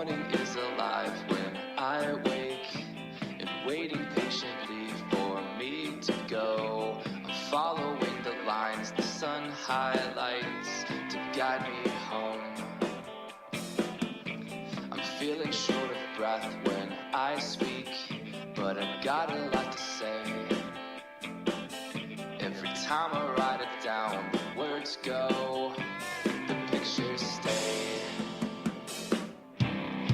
morning is alive when I wake and waiting patiently for me to go. I'm following the lines the sun highlights to guide me home. I'm feeling short of breath when I speak, but I've got a lot to say. Every time I write it down, the words go, the pictures stay.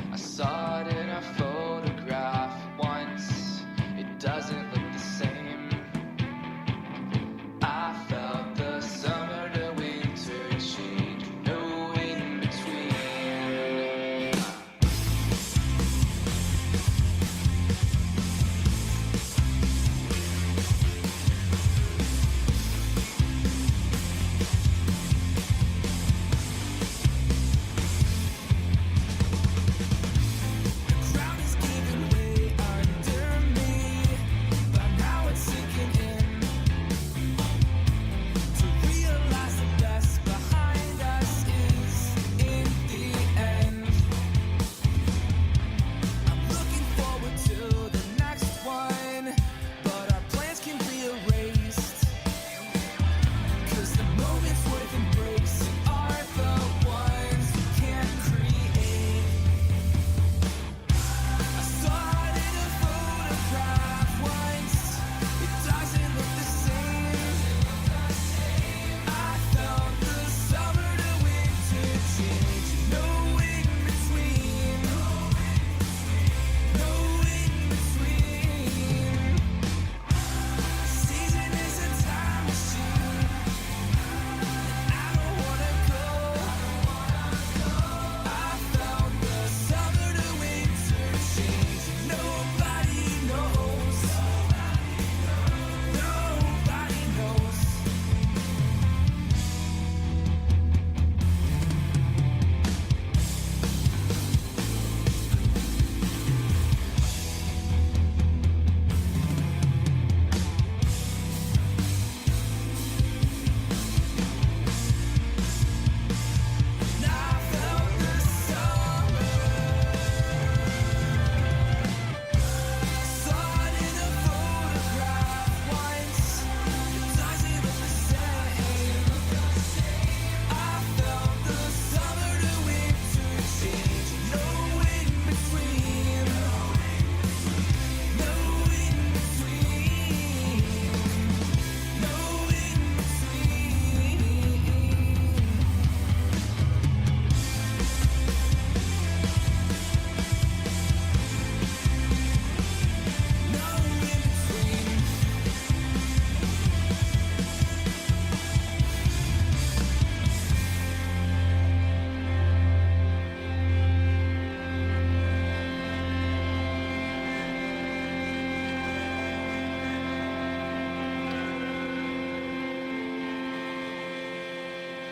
I saw it in a photograph once, it doesn't look the same. I felt the summer to winter change, no in between.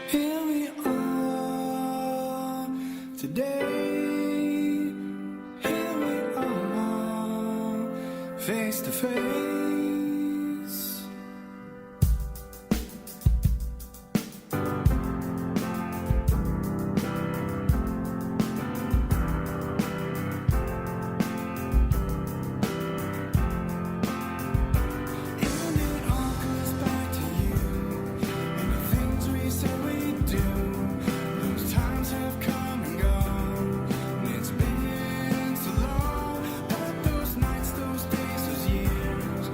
Here we are today, here we are, face to face. And it all goes back to you and the things we said we'd do. Those times have come and gone, and it's been so long. But those nights, those days, those years,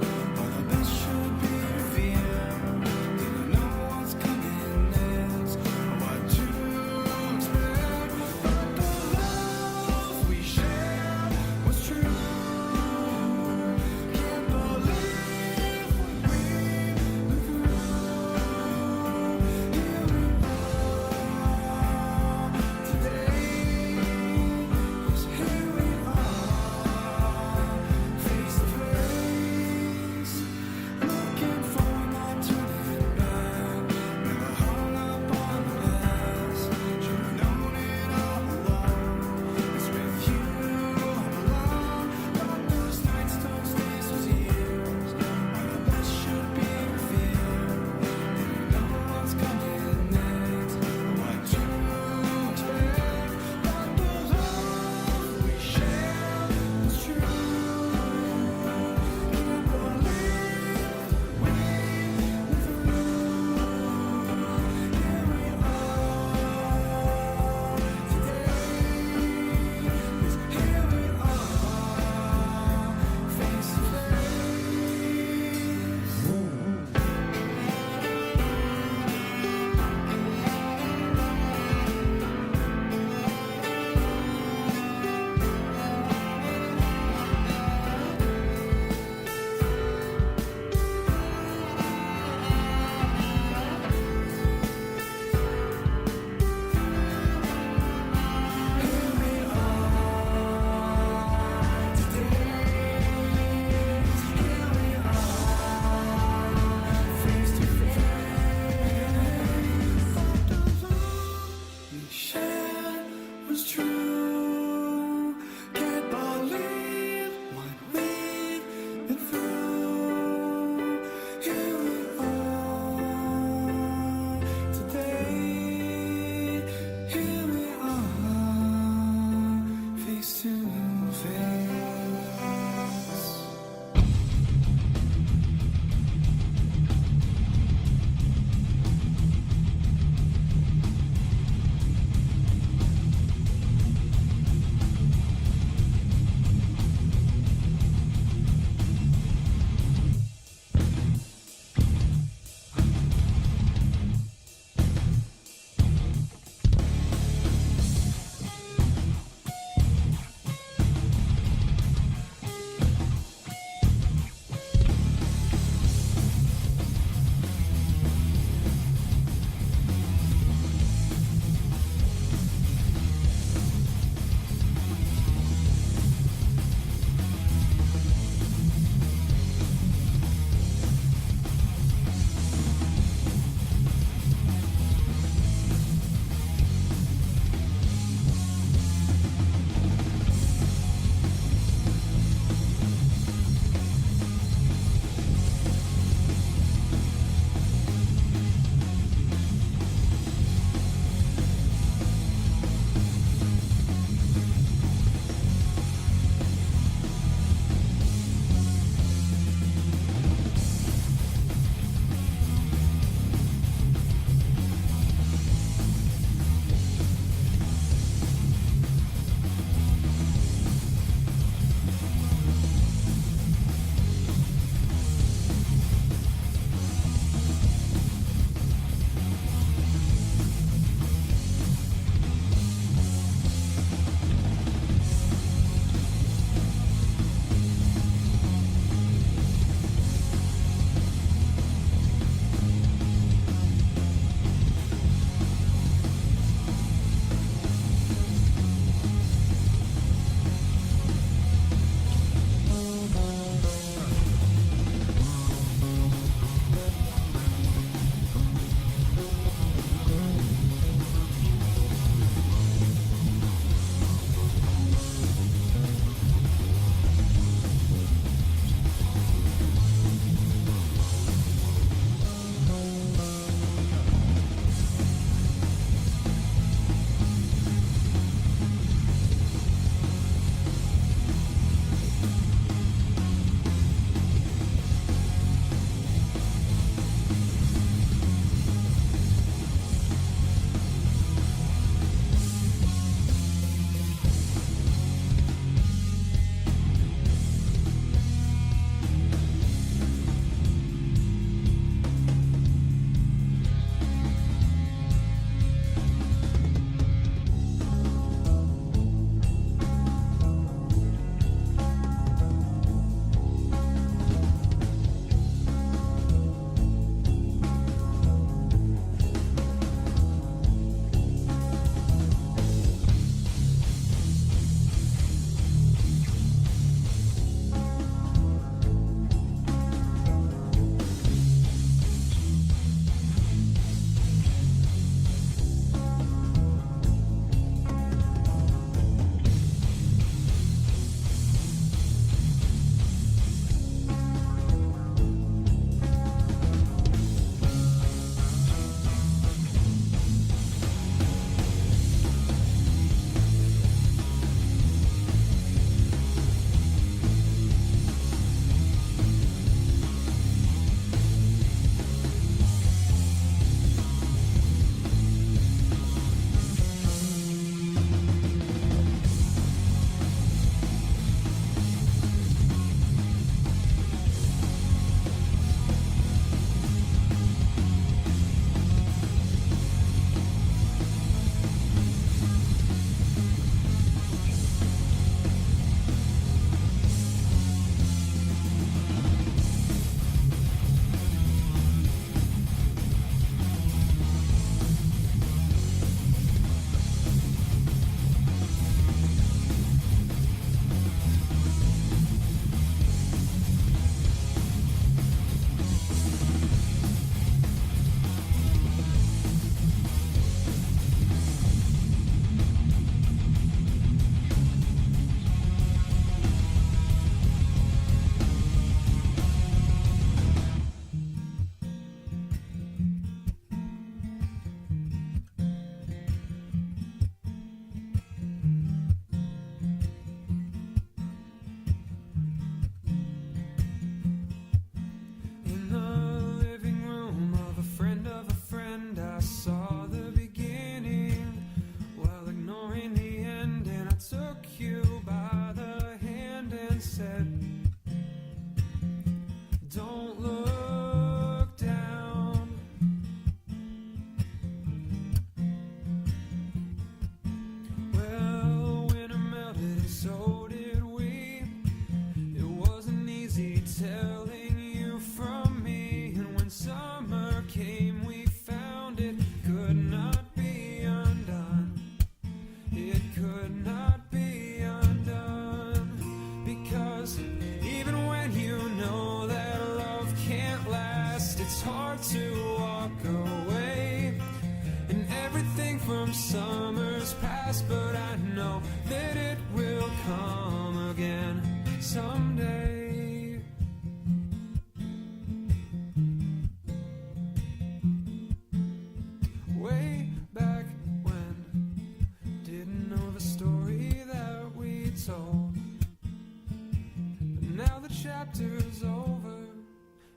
chapter's over,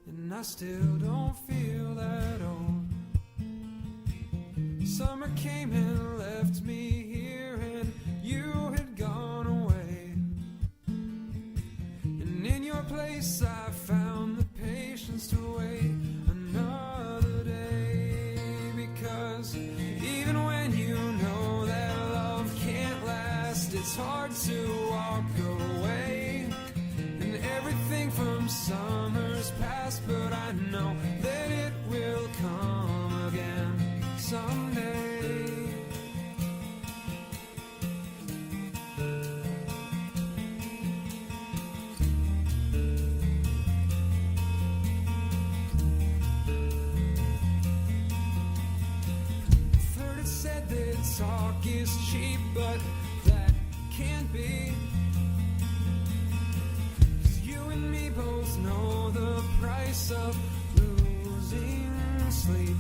and I still don't feel that old. Summer came and left me here, and you had gone away. And in your place I found the patience to wait another day. Because even when you know that love can't last, it's hard to walk away. And everything from summer's past, but I know that it will come again someday. I've heard it said that talk is cheap, but that can't be. 'Cause you and me both know the price of losing sleep.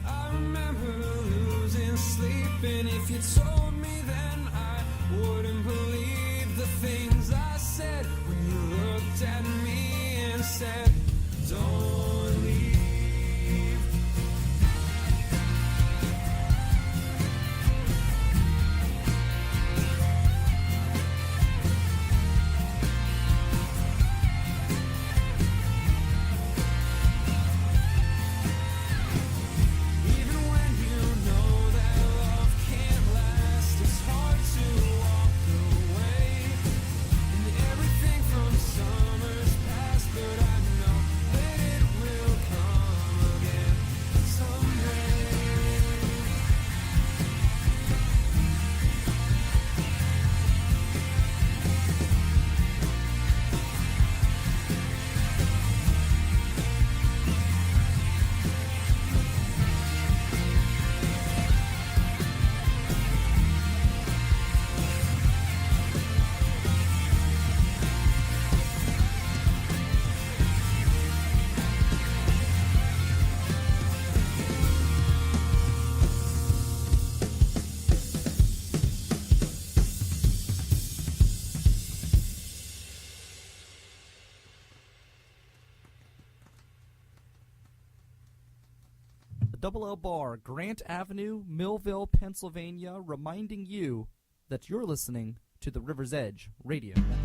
I remember losing sleep, and if you told me then I wouldn't believe the things I said when you looked at me and said, don't leave. Even when you know that love can't last, it's hard to walk away. And everything from summer's past, but I know that it will come again someday. The Double L Bar, Grant Avenue, Millville, Pennsylvania, reminding you that you're listening to the River's Edge Radio Network.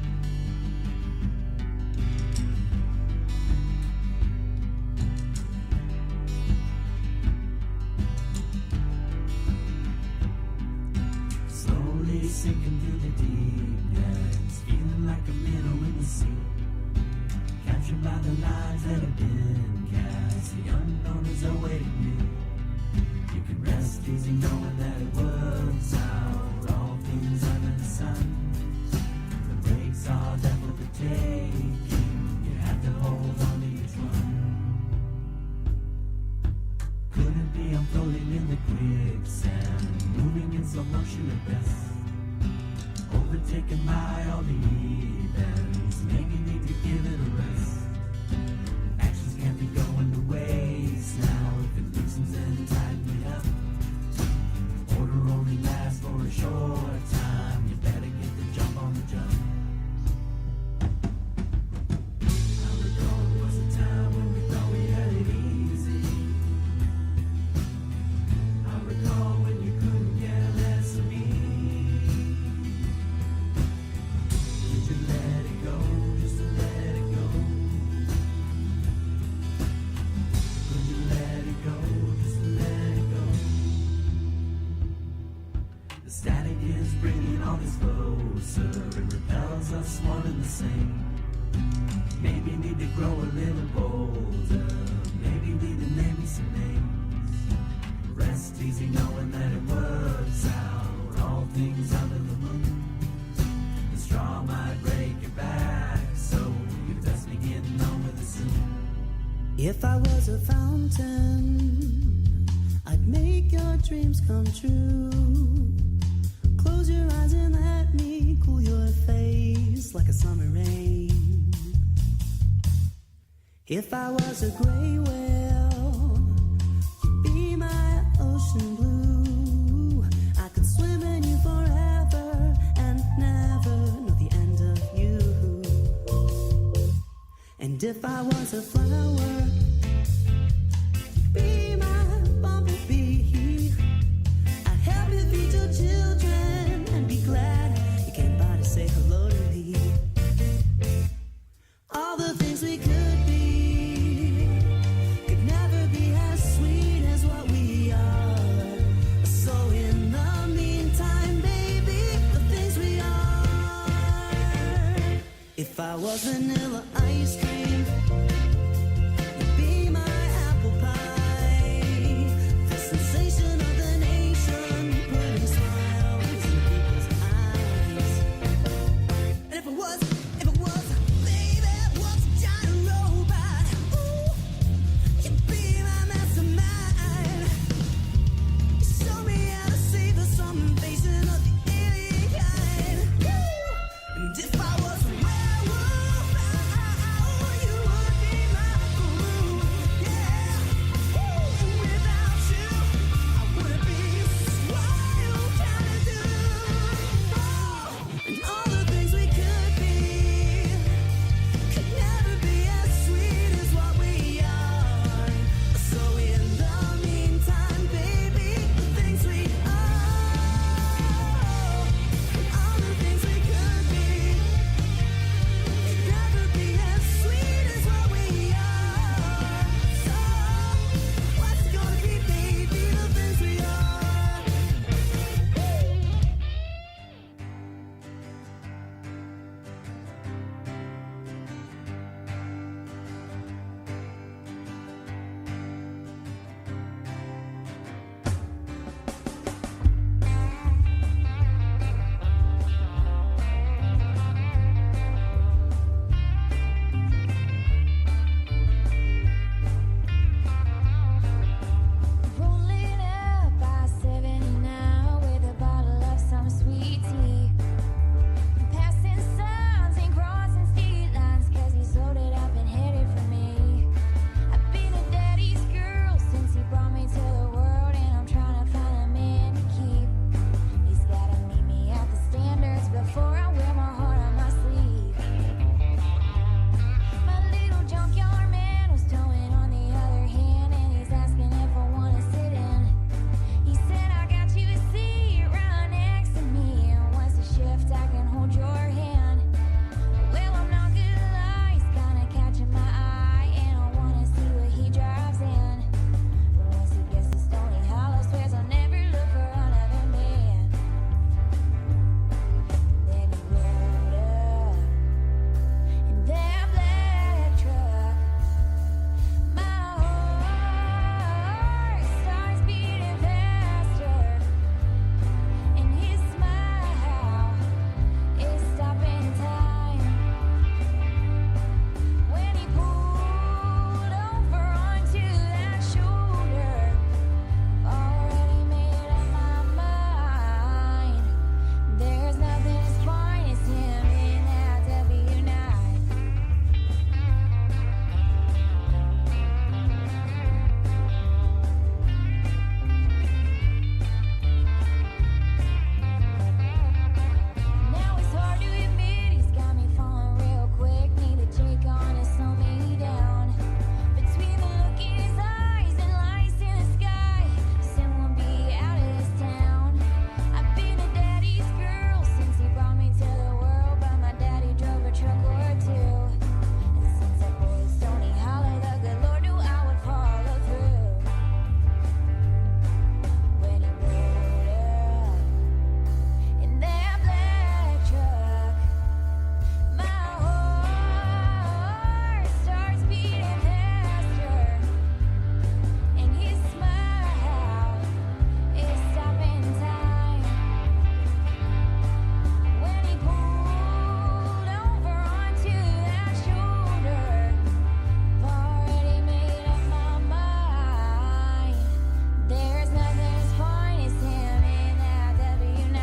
Slowly sinking through the deepness, feeling like a minnow in the sea. Captured by the lines that have been cast, the unknown is awaiting me. You can rest easy knowing that it works out, all things under the sun. The breaks are definitely taking, you have to hold on to each one. Could it be I'm floating in the quicksand, moving in slow motion at best, overtaken by all the events, maybe need to give it a rest. Actions can't be going to waste now, if it loosens then tighten it up. Order only lasts for a short time, you better get the jump on the jump. I recall there was a time when we thought we had it easy. I recall when you couldn't care less of me. Did you let it go, just to let it go? Could you let it go, just to let it go? The static is bringing all this closer, it repels us one and the same. Maybe need to grow a little bolder, maybe need to name me some names. Rest easy knowing that it works out, all things under the moon. The straw might break your back, so you best be getting on with it soon. If I was a fountain, I'd make your dreams come true. Close your eyes and let me cool your face like a summer rain. If I was a gray whale, you'd be my ocean blue. I could swim in you forever and never know the end of you. And if I was a flower, be my bumblebee. I'd help you feed your children and be glad you came by to say hello to me. All the things we could be could never be as sweet as what we are. So in the meantime, baby, the things we are. If I was vanilla ice cream, you'd be my apple pie. The sensation of the nation, putting smiles in people's eyes. And if it was, baby, was a giant robot, ooh, you'd be my mastermind. You show me how to save us from invasion of the alien kind. Woo! And if I was a werewolf, you would be my guru. Yeah. Woo! And without you, I wouldn't be wild kind of dude. Oh! And all the things we could be could never be as sweet as what we are. So in the meantime, baby, the things we are, all the things we could be could never be as sweet as what we are. So what's it gonna be, baby, the things we are? Rolling up I-70 now with a bottle of some sweet tea. Passing signs and crossing state lines 'cause he's loaded up and headed for me. I've been a daddy's girl since he brought me to the world, and I'm trying to find a man to keep. He's gotta meet me at the standards before I wear my heart on my sleeve. My little junkyard man was towing on the other hand, and he's asking if I wanna sit in. He said, I got you a seat right next to me, and once the shift I can hold your hand. Well, I'm not gonna lie, he's kinda catching my eye, and I wanna see what he drives in. But once he gets to Stony Hollow, swears I'll never look for another man. Then he rolled up in that black truck. My heart starts beating faster, and his smile is stopping time. When he pulled over onto that shoulder, already made up my mind. There's nothing as fine as him in that W9. Now it's hard to admit he's got me falling real quick. Need a Jake on to slow me down. Between the look in his eyes and lights in the sky, soon we'll be out of this town. I've been a daddy's girl since he brought me to the world, but my daddy drove a truck or two. And since I pulled Stony Hollow, the good Lord knew I would follow through. When he rolled up in that black truck, my heart starts beating faster, and his smile is stopping time. When he pulled over onto that shoulder, I've already made up my mind. There's nothing as fine as him in that W9.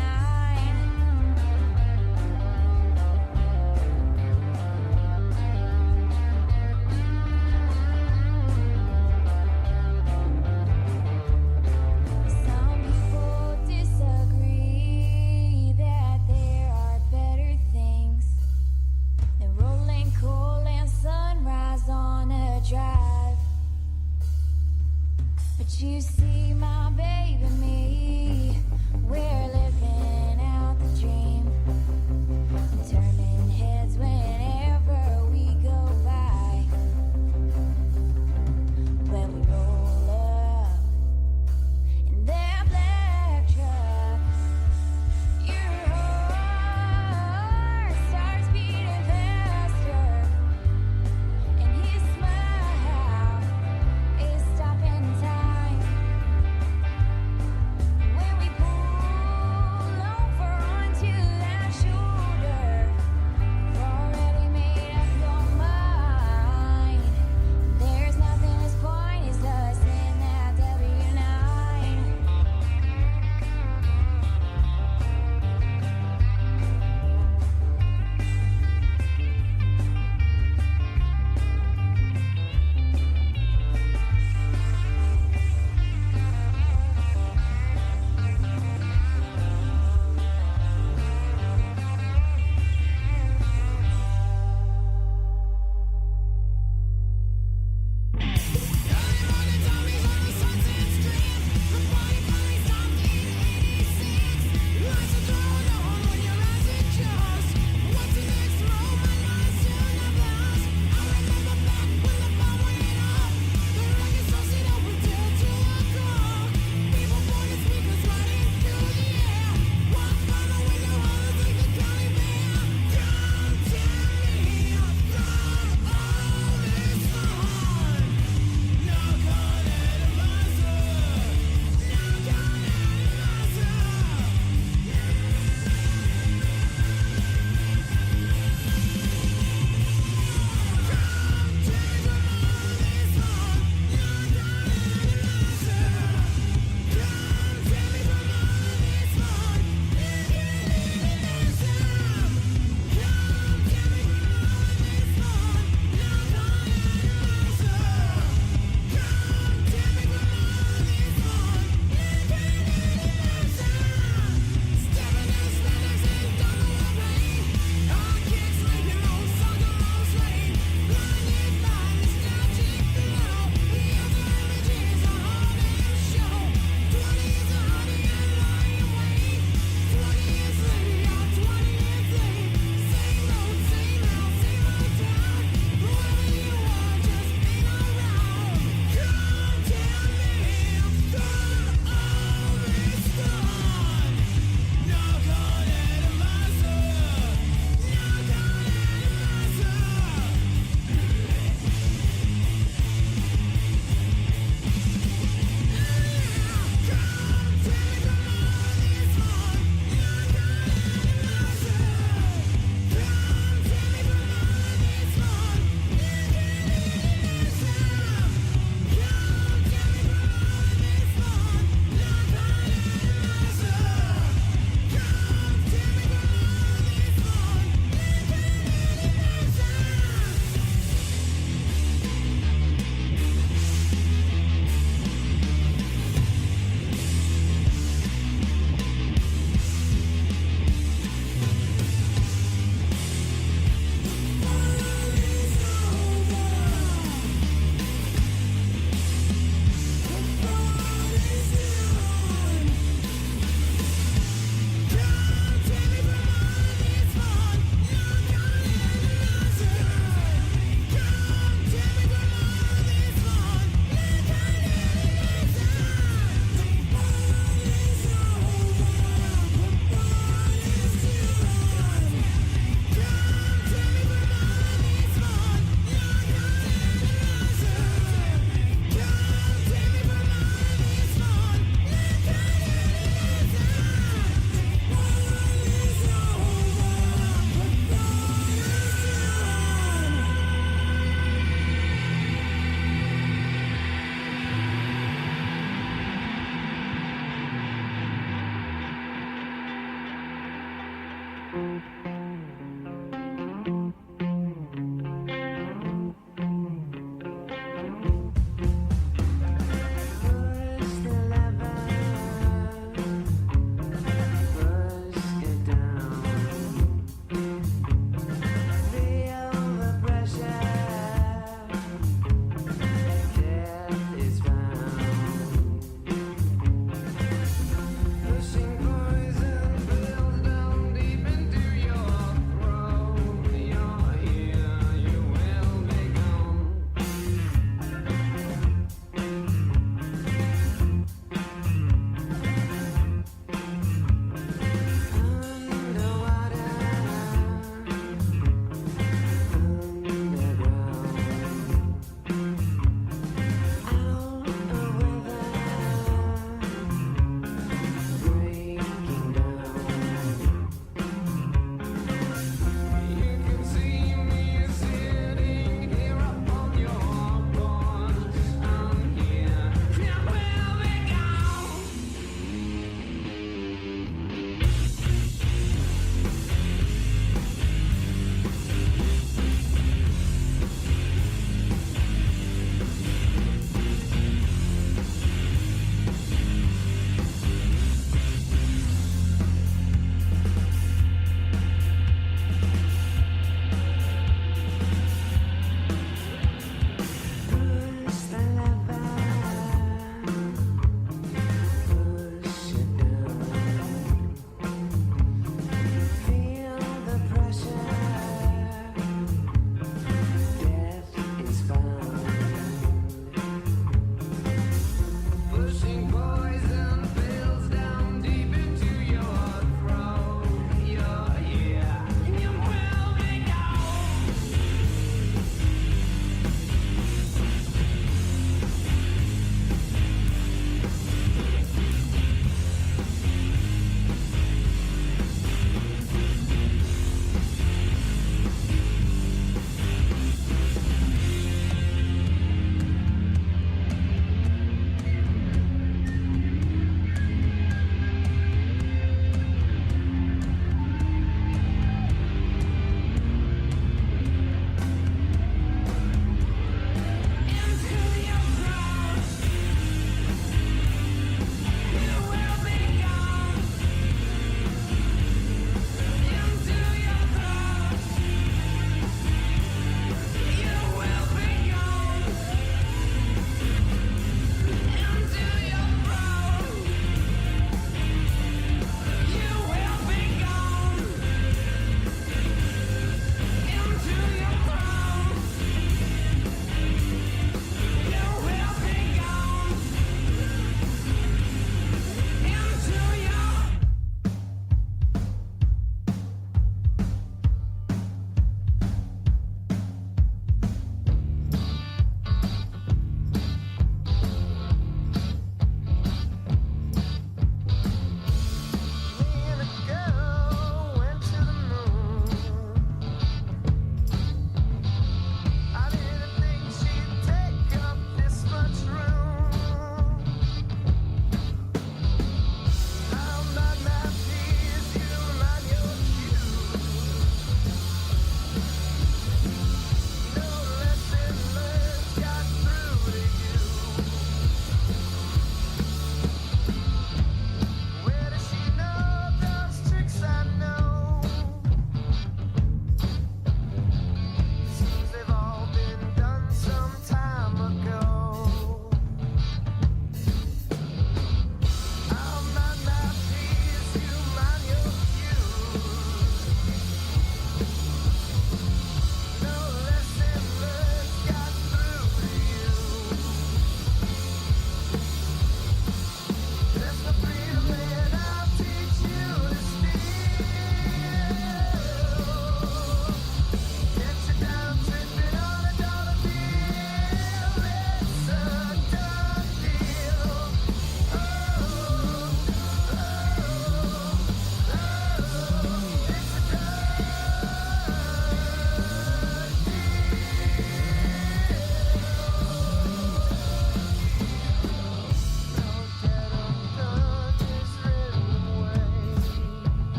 Some people disagree that there are better things than rolling coal and sunrise drive. But you see, my baby and me, we're living out the dream, turning heads whenever we go by. When we roll up in that black truck, your heart starts beating faster, and his smile is stopping time. When we pull over onto that shoulder,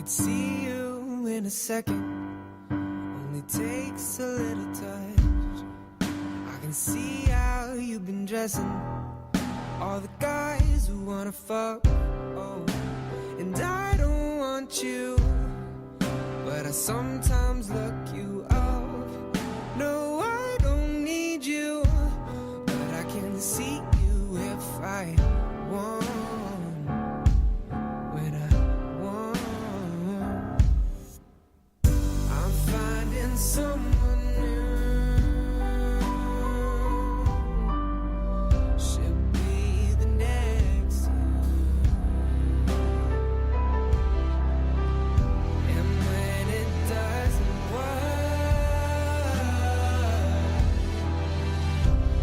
could see you in a second. Only takes a little touch. I can see how you've been dressing. All the guys who wanna fuck, oh. And I don't want you, but I sometimes look you up. No, I don't need you, but I can see you if I want. When I want, I'm finding someone new. She'll be the next you. And when it doesn't work,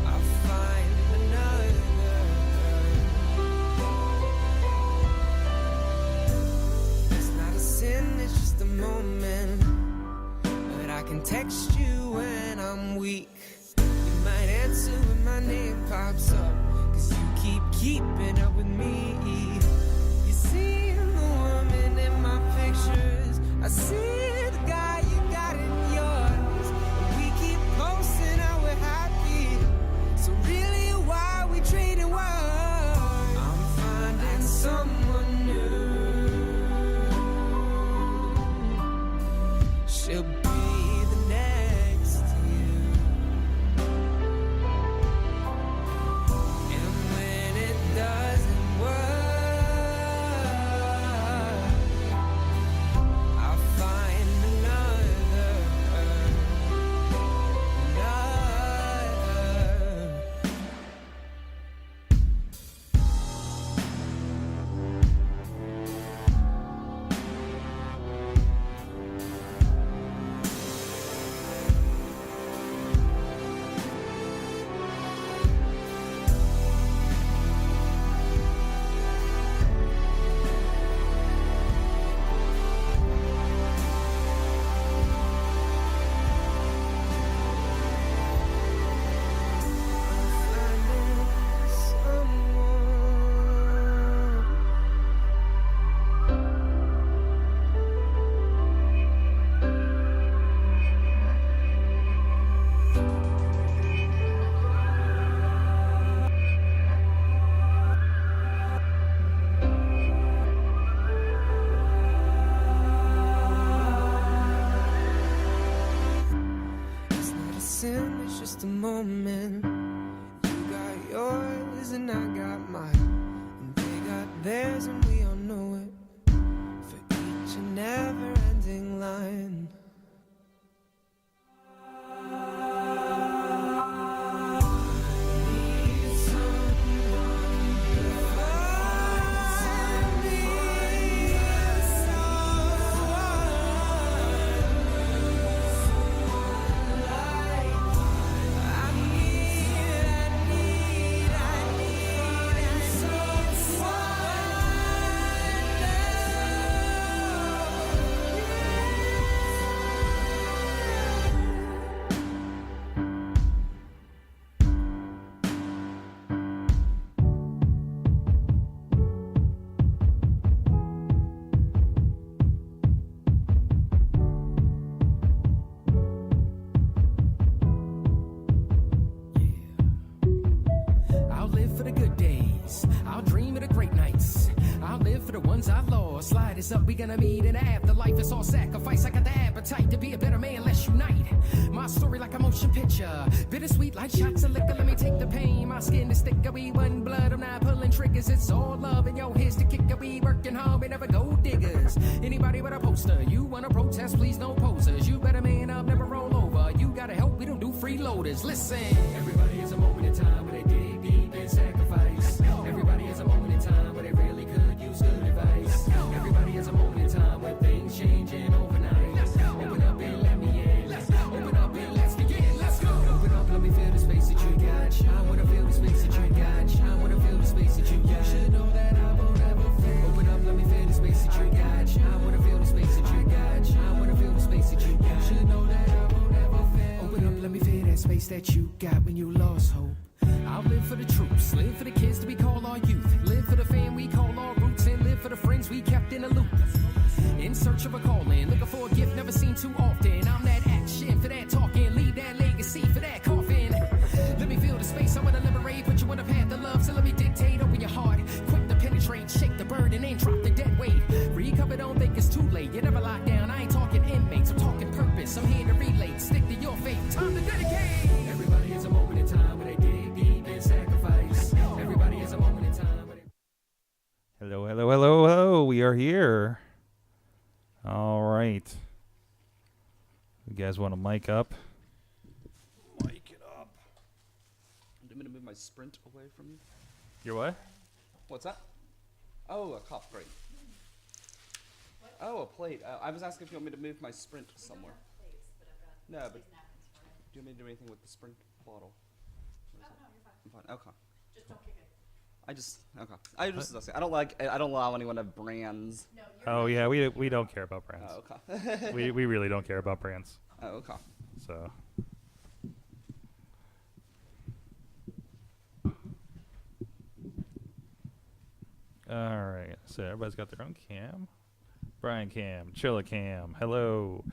I'll find another. It's not a sin, it's just a moment. But I can text you when I'm weak. You might answer when my name pops up, 'cause you keeping up with me. You see the woman in my pictures, I see the guy you got in yours. We keep posting how we're happy, so really why are we trading words? I'm finding someone new. She'll be the next you. And when it doesn't work, I'll find another. It's not a sin, it's just a moment. You got yours and I got mine, and they got theirs and we all know it. For each and never-ending line. Need someone to find me, I'll live for the good days. I'll dream of the great nights. I'll live for the ones I lost. Slide is up, we gonna meet in the afterlife. It's all sacrifice. I got the appetite to be a better man. Let's unite. My story like a motion picture. Bittersweet like shots of liquor. Let me take the pain. My skin is thicker. We one blood. I'm not pulling triggers. It's all love. And yo, here's the kicker. We working hard. We never go diggers. Anybody but a poster. You wanna protest? Please no posers. You better man up. Never roll over. You gotta help. We don't do freeloaders. Listen. Everybody has a moment in time where they dig deep and sacrifice. Everybody has a moment in time where they really could use good advice. Everybody has a moment in time when things changing overnight. Open up and let me in. Open up and let's begin. Let's go. Open up, let me feel the space that you got. I wanna feel the space that you got. I wanna feel the space that you got. You should know that I won't ever fail. Open up, let me feel the space that you got. I wanna feel the space that you got. I wanna feel the space that you got. You should know that I won't ever fail. Open up, let me feel that space that you got when you lost hope. I'll live for the troops, live for the kids that we call our youth, live for the fam we call our roots, and live for the friends we kept in the loop. in search of a calling, looking for a gift never seen too often. I'm that action for that talking, leave that legacy for that coffin. Let me feel the space I wanna liberate, put you on a path of love, so let me dictate. Open your heart, quick to penetrate, shake the burden and drop the dead weight. Recover, don't think it's too late. You never locked down. I ain't talking inmates, I'm talking purpose. I'm here to relate, stick to your faith. Time to dedicate. Everybody has a moment in time where they dig deep and sacrifice. Everybody has a moment in time where they... Hello, hello, hello, hello. We are here. All right. You guys want to mic up? Mic it up. Do you want me to move my sprint away from you? Your what? What's that? Oh, a cup. Great. Oh, a plate. I was asking if you want me to move my sprint somewhere. No, but do you want me to do anything with the sprint bottle? Oh, no, you're fine. I'm fine. Okay. Just don't kick it. I don't allow anyone to have brands. Oh yeah, we don't care about brands. Oh, okay. we really don't care about brands. Oh, okay. So. All right. So everybody's got their own cam. Brian Cam, Chilla Cam. Hello.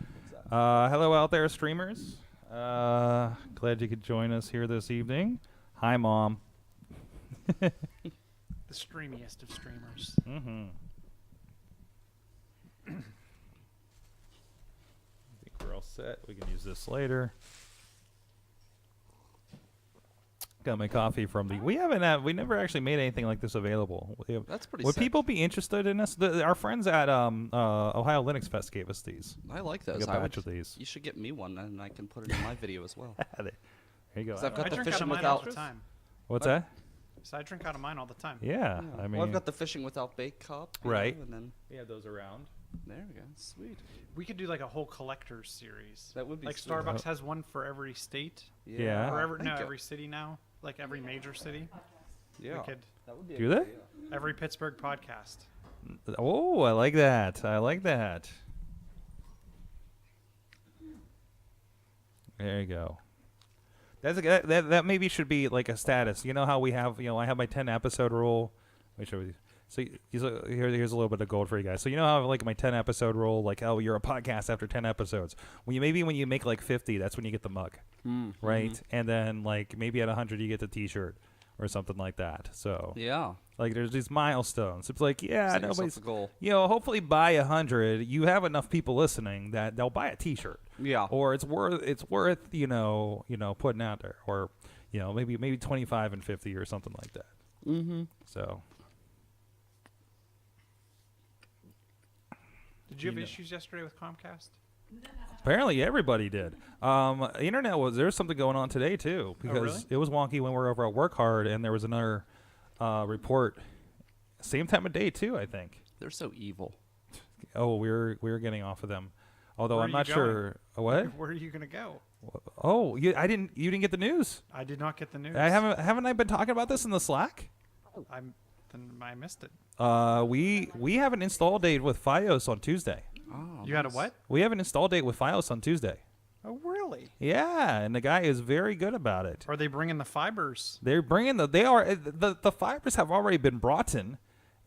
Hello out there, streamers. Glad you could join us here this evening. Hi, Mom. The streamiest of streamers. Mm-hmm. I think we're all set. We can use this later. Got my coffee from the. We never actually made anything like this available. That's pretty Would sick. people be interested in this? Our friends at Ohio Linux Fest gave us these. I like those. Like a batch of these. You should get me one, and I can put it in my video as well. There you go. 'Cause I've got I the drink out fishing of mine all without. the time. What's that? So I drink out of mine all the time. Yeah, I mean, Well, I've got the fishing without bait cup. you Right. know, and then we have those around. there we go. Sweet. We could do like a whole collector's series. That would be like sweet. Starbucks has one for every state. Yeah. Or I think every city now. Like every major city. Yeah. We could That would be. Do they? every Pittsburgh podcast. Oh, I like that. I like that. There you go. That maybe should be like a status. You know how we have, I have my 10 episode rule. Let me show you. So here's a little bit of gold for you guys. So you know how I have like my 10 episode rule, like, oh, you're a podcast after 10 episodes. When you make like 50, that's when you get the mug, right? And then like maybe at 100 you get the T-shirt or something like that. So Yeah. like there's these milestones. It's like, yeah, Set yourself nobody's a goal. hopefully by 100 you have enough people listening that they'll buy a T-shirt. Yeah. Or it's worth putting out there, or maybe 25 and 50 or something like that. Mm-hmm. So Did you have issues yesterday with Comcast? apparently everybody did. Internet there's something going on today too, because really? it was wonky when we were over at Work Hard, and there was another report same time of day too, I think. They're so evil. Oh, we were getting off of them. Although Where I'm are not you sure. What? Where are you gonna go? Oh, you didn't get the news? I did not get the news. Haven't I been talking about this in the Slack? I missed it. We have an install date with FiOS on Tuesday. Oh, You had a what? We have an install date with FiOS on Tuesday. Oh, really? Yeah, and the guy is very good about it. Are they bringing the fibers? They're bringing the fibers have already been brought in,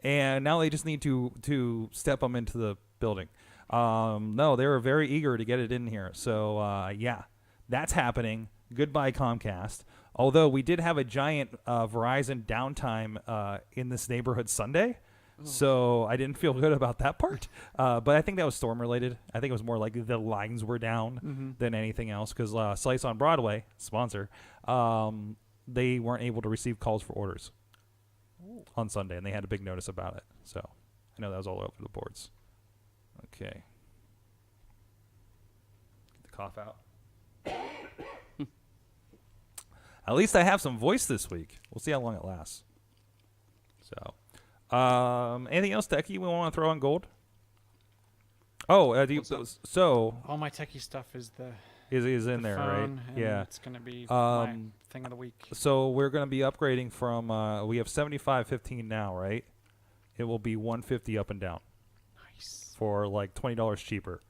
and now they just need to step them into the building. No, they were very eager to get it in here. So yeah, that's happening. Goodbye Comcast. Although we did have a giant Verizon downtime in this neighborhood Sunday. So I didn't feel good about that part. But I think that was storm related. I think it was more like the lines were down than anything else, because Slice on Broadway, sponsor, they weren't able to receive calls for orders on Sunday, and they had a big notice about it. So I know that was all over the boards. Okay. Get the cough out. At least I have some voice this week. We'll see how long it lasts. So, anything else, Techie, we want to throw on gold? Oh, so All my techie stuff is is in the there, phone, right? and Yeah. it's gonna be my thing of the week. So we're going to be upgrading from we have 7515 now, right? It will be 150 up and down Nice. for like $20 cheaper.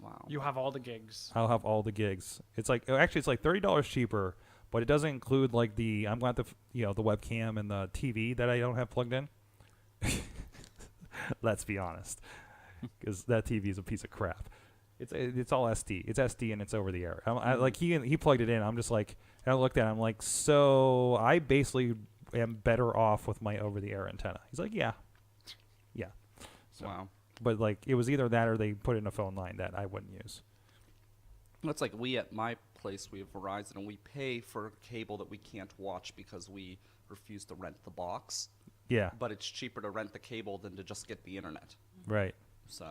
Wow. You have all the gigs. I'll have all the gigs. It's like actually it's like $30 cheaper, but it doesn't include like I'm going to have the webcam and the TV that I don't have plugged in. Let's be honest. because that TV is a piece of crap. It's all SD. It's SD and it's over the air. Like he plugged it in. I'm just like, and I looked at it. I'm like, so I basically am better off with my over the air antenna. He's like, yeah. So, Wow. but like it was either that or they put in a phone line that I wouldn't use. It's like we at my place, we have Verizon, and we pay for cable that we can't watch because we refuse to rent the box. Yeah. But it's cheaper to rent the cable than to just get the internet. Right. So.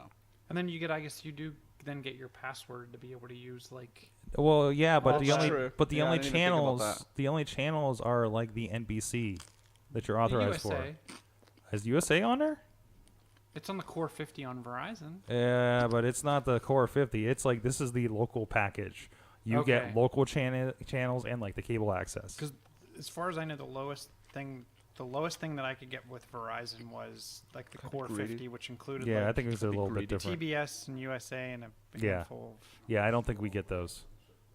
And then you get, I guess you do then get your password to be able to use like. Well, yeah, but That's true. Yeah, I only didn't even think about that. channels are like the NBC that you're authorized for. USA. Is USA on there? It's on the Core 50 on Verizon. Yeah, but it's not the Core 50. It's like this is the local package. You Okay. get local channels and like the cable access. Because as far as I know, the lowest thing that I could get with Verizon was like the Core greedy. 50, which included Yeah, I like think it was a little bit greedy. different. TBS and USA and a Yeah. handful of. Yeah, I don't think we get those.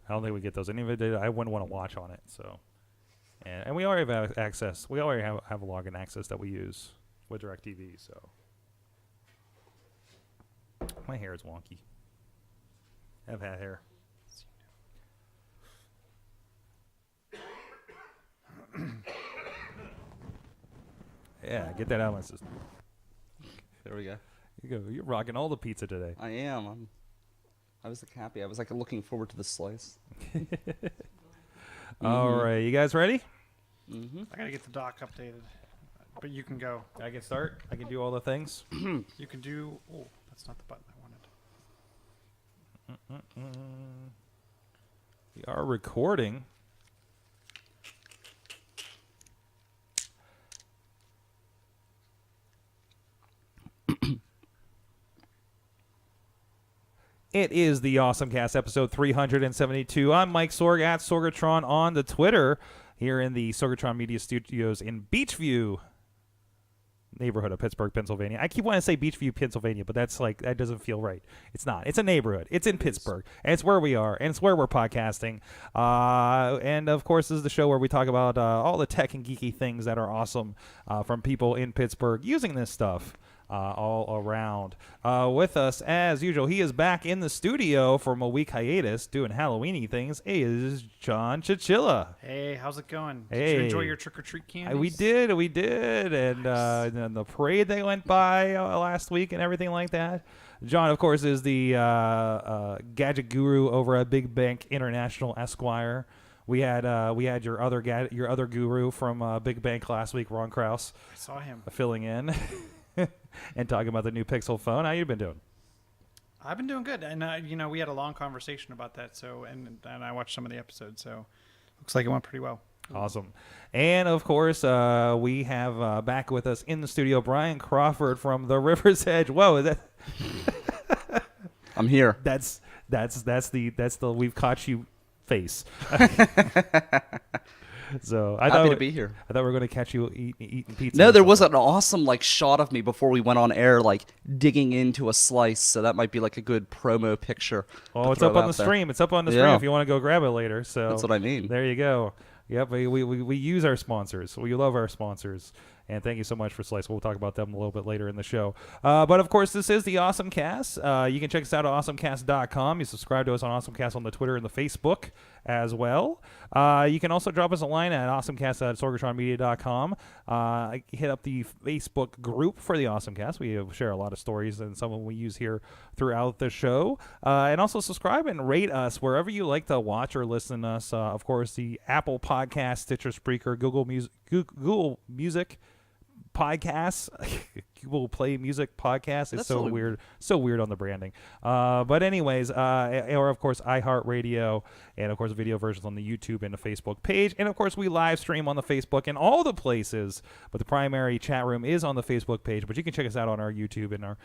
I don't think we get those. And if it did, I wouldn't want to watch on it. So, and we already have access. We already have a login access that we use with DirecTV. So, my hair is wonky. I've had hair. Yeah, get that out of my system. There we go. You go. You're rocking all the pizza today. I am. I was like happy. I was like looking forward to the slice. All right, you guys ready? Mm-hmm. I gotta get the dock updated, but you can go. I can start. I can do all the things. You can do. Oh, that's not the button I wanted. We are recording. It is the AwesomeCast episode 372. I'm Mike Sorg at Sorgatron on the Twitter here in the Sorgatron Media Studios in Beachview neighborhood of Pittsburgh, Pennsylvania. I keep wanting to say Beachview, Pennsylvania, but that's like that doesn't feel right. It's not. It's a neighborhood. It's in Pittsburgh, and it's where we are, and it's where we're podcasting. And of course, this is the show where we talk about all the tech and geeky things that are awesome from people in Pittsburgh using this stuff. All around. With us, as usual, he is back in the studio from a week hiatus doing Halloweeny things. Hey, this is John Chichilla. Hey, how's it going? Hey. Did you enjoy your trick or treat candies? We did. And then the parade that went by last week and everything like that. John, of course, is the gadget guru over at Big Bank International Esquire. We had your other guru from Big Bank last week, Ron Krause. I saw him filling in. And talking about the new Pixel phone. How you been doing? I've been doing good, and we had a long conversation about that. So, and I watched some of the episodes. So, looks like it went pretty well. Awesome. And of course, we have back with us in the studio Brian Crawford from the River's Edge. Whoa, is that? I'm here. That's the we've caught you face. So I Happy thought to be here. I thought we were going to catch you eating pizza. No, there was an awesome shot of me before we went on air, digging into a slice. So that might be a good promo picture. Oh, it's up on the stream. It's up on the stream if you want to go grab it later. So that's what I mean. There you go. Yep, we use our sponsors. We love our sponsors. And thank you so much for Slice. We'll talk about them a little bit later in the show. But, of course, this is the AwesomeCast. You can check us out at AwesomeCast.com. You subscribe to us on AwesomeCast on the Twitter and the Facebook as well. You can also drop us a line at AwesomeCast@SorgatronMedia.com. Hit up the Facebook group for the AwesomeCast. We share a lot of stories and some of them we use here throughout the show. And also subscribe and rate us wherever you like to watch or listen to us. Of course, the Apple Podcast, Stitcher, Spreaker, Google Music podcasts, Google Play Music podcast. It's so weird on the branding. But anyways, or of course iHeartRadio, and of course video versions on the YouTube and the Facebook page, and of course we live stream on the Facebook and all the places. But the primary chat room is on the Facebook page. But you can check us out on our YouTube and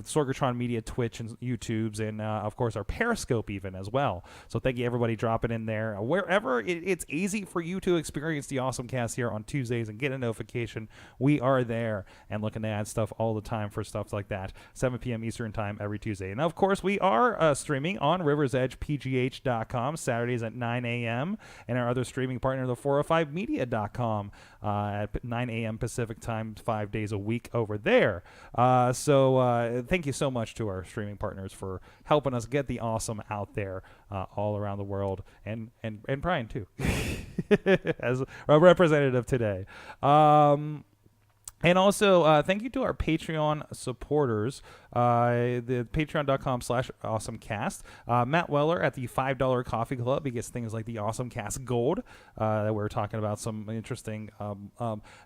Sorgatron Media Twitch and YouTubes, and of course our Periscope even as well. So thank you everybody dropping in there wherever it's easy for you to experience the AwesomeCast here on Tuesdays and get a notification. We are there and looking to add stuff stuff all the time for stuff like that. 7 p.m. Eastern time every Tuesday. And of course, we are streaming on riversedgepgh.com Saturdays at 9 a.m. and our other streaming partner, the 405media.com at 9 a.m. Pacific time, 5 days a week over there. So thank you so much to our streaming partners for helping us get the awesome out there all around the world, and Brian too, as a representative today. And also, thank you to our Patreon supporters, the patreon.com/AwesomeCast. Matt Weller at the $5 Coffee Club. He gets things like the AwesomeCast Gold that we're talking about, some interesting,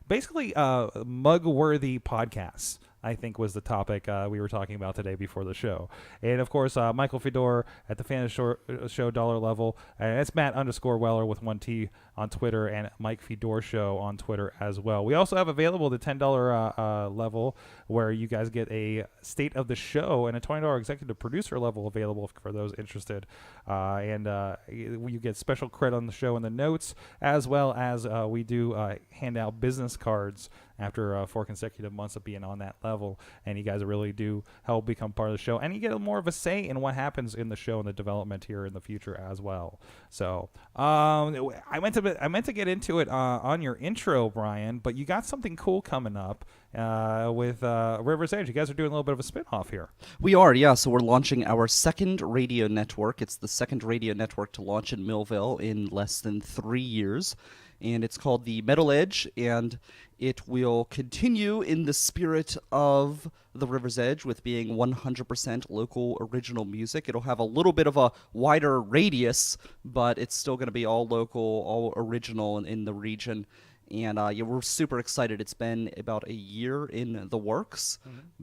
basically mug-worthy podcasts, I think was the topic we were talking about today before the show. And, of course, Michael Fedor at the Fan Show dollar level. It's Matt_Weller with 1 T on Twitter, and Mike Fedor Show on Twitter as well. We also have available the $10 level, where you guys get a State of the Show and a $20 executive producer level available for those interested. And you get special credit on the show in the notes, as well as we do hand out business cards after 4 consecutive months of being on that level, and you guys really do help become part of the show, and you get more of a say in what happens in the show and the development here in the future as well. So I meant to get into it on your intro, Brian, but you got something cool coming up with River's Edge. You guys are doing a little bit of a spin-off here. We are, yeah. So we're launching our second radio network. It's the second radio network to launch in Millville in less than 3 years, and it's called the Metal Edge, and it will continue in the spirit of the River's Edge with being 100% local original music. It'll have a little bit of a wider radius, but it's still going to be all local, all original in the region. And yeah, we're super excited. It's been about a year in the works,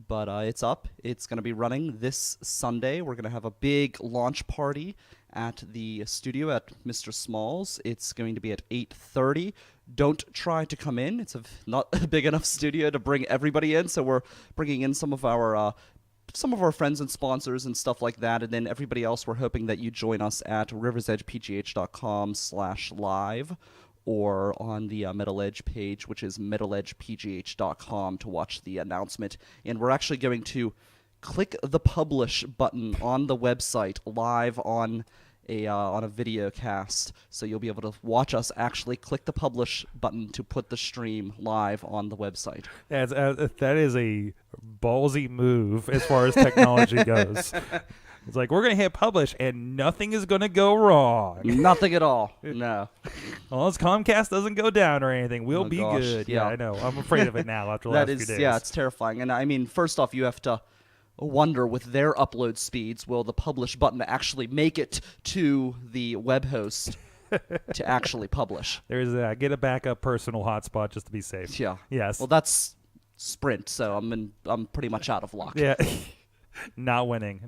but it's up. It's going to be running this Sunday. We're going to have a big launch party at the studio at Mr. Small's. It's going to be at 8:30. Don't try to come in. It's not a big enough studio to bring everybody in, so we're bringing in some of our friends and sponsors and stuff like that, and then everybody else, we're hoping that you join us at riversedgepgh.com/live or on the Metal Edge page, which is metaledgepgh.com, to watch the announcement. And we're actually going to click the publish button on the website live on a video cast, so you'll be able to watch us actually click the publish button to put the stream live on the website. That is a ballsy move as far as technology goes. It's like, we're going to hit publish, and nothing is going to go wrong. Nothing at all. No. Unless Comcast doesn't go down or anything, we'll be gosh, good. yeah. I know. I'm afraid of it now after the last few days. Yeah, it's terrifying. And I mean, first off, you have to wonder with their upload speeds, will the publish button actually make it to the web host to actually publish? There's get a backup personal hotspot just to be safe. Yeah. Yes. Well, that's Sprint, so I'm pretty much out of luck. Yeah. Not winning.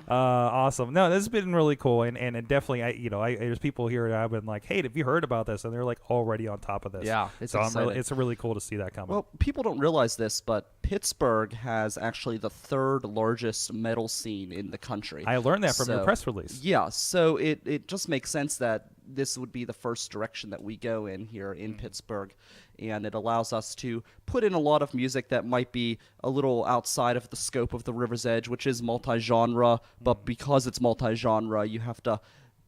Awesome. No, this has been really cool, and it definitely, there's people here that I've been like, hey, have you heard about this? And they're like already on top of this. Yeah, it's exciting. It's really cool to see that coming. Well, people don't realize this, but Pittsburgh has actually the third largest metal scene in the country. I learned that from your press release. Yeah, so it just makes sense that this would be the first direction that we go in here in Pittsburgh, and it allows us to put in a lot of music that might be a little outside of the scope of the River's Edge, which is multi-genre, but because it's multi-genre, you have to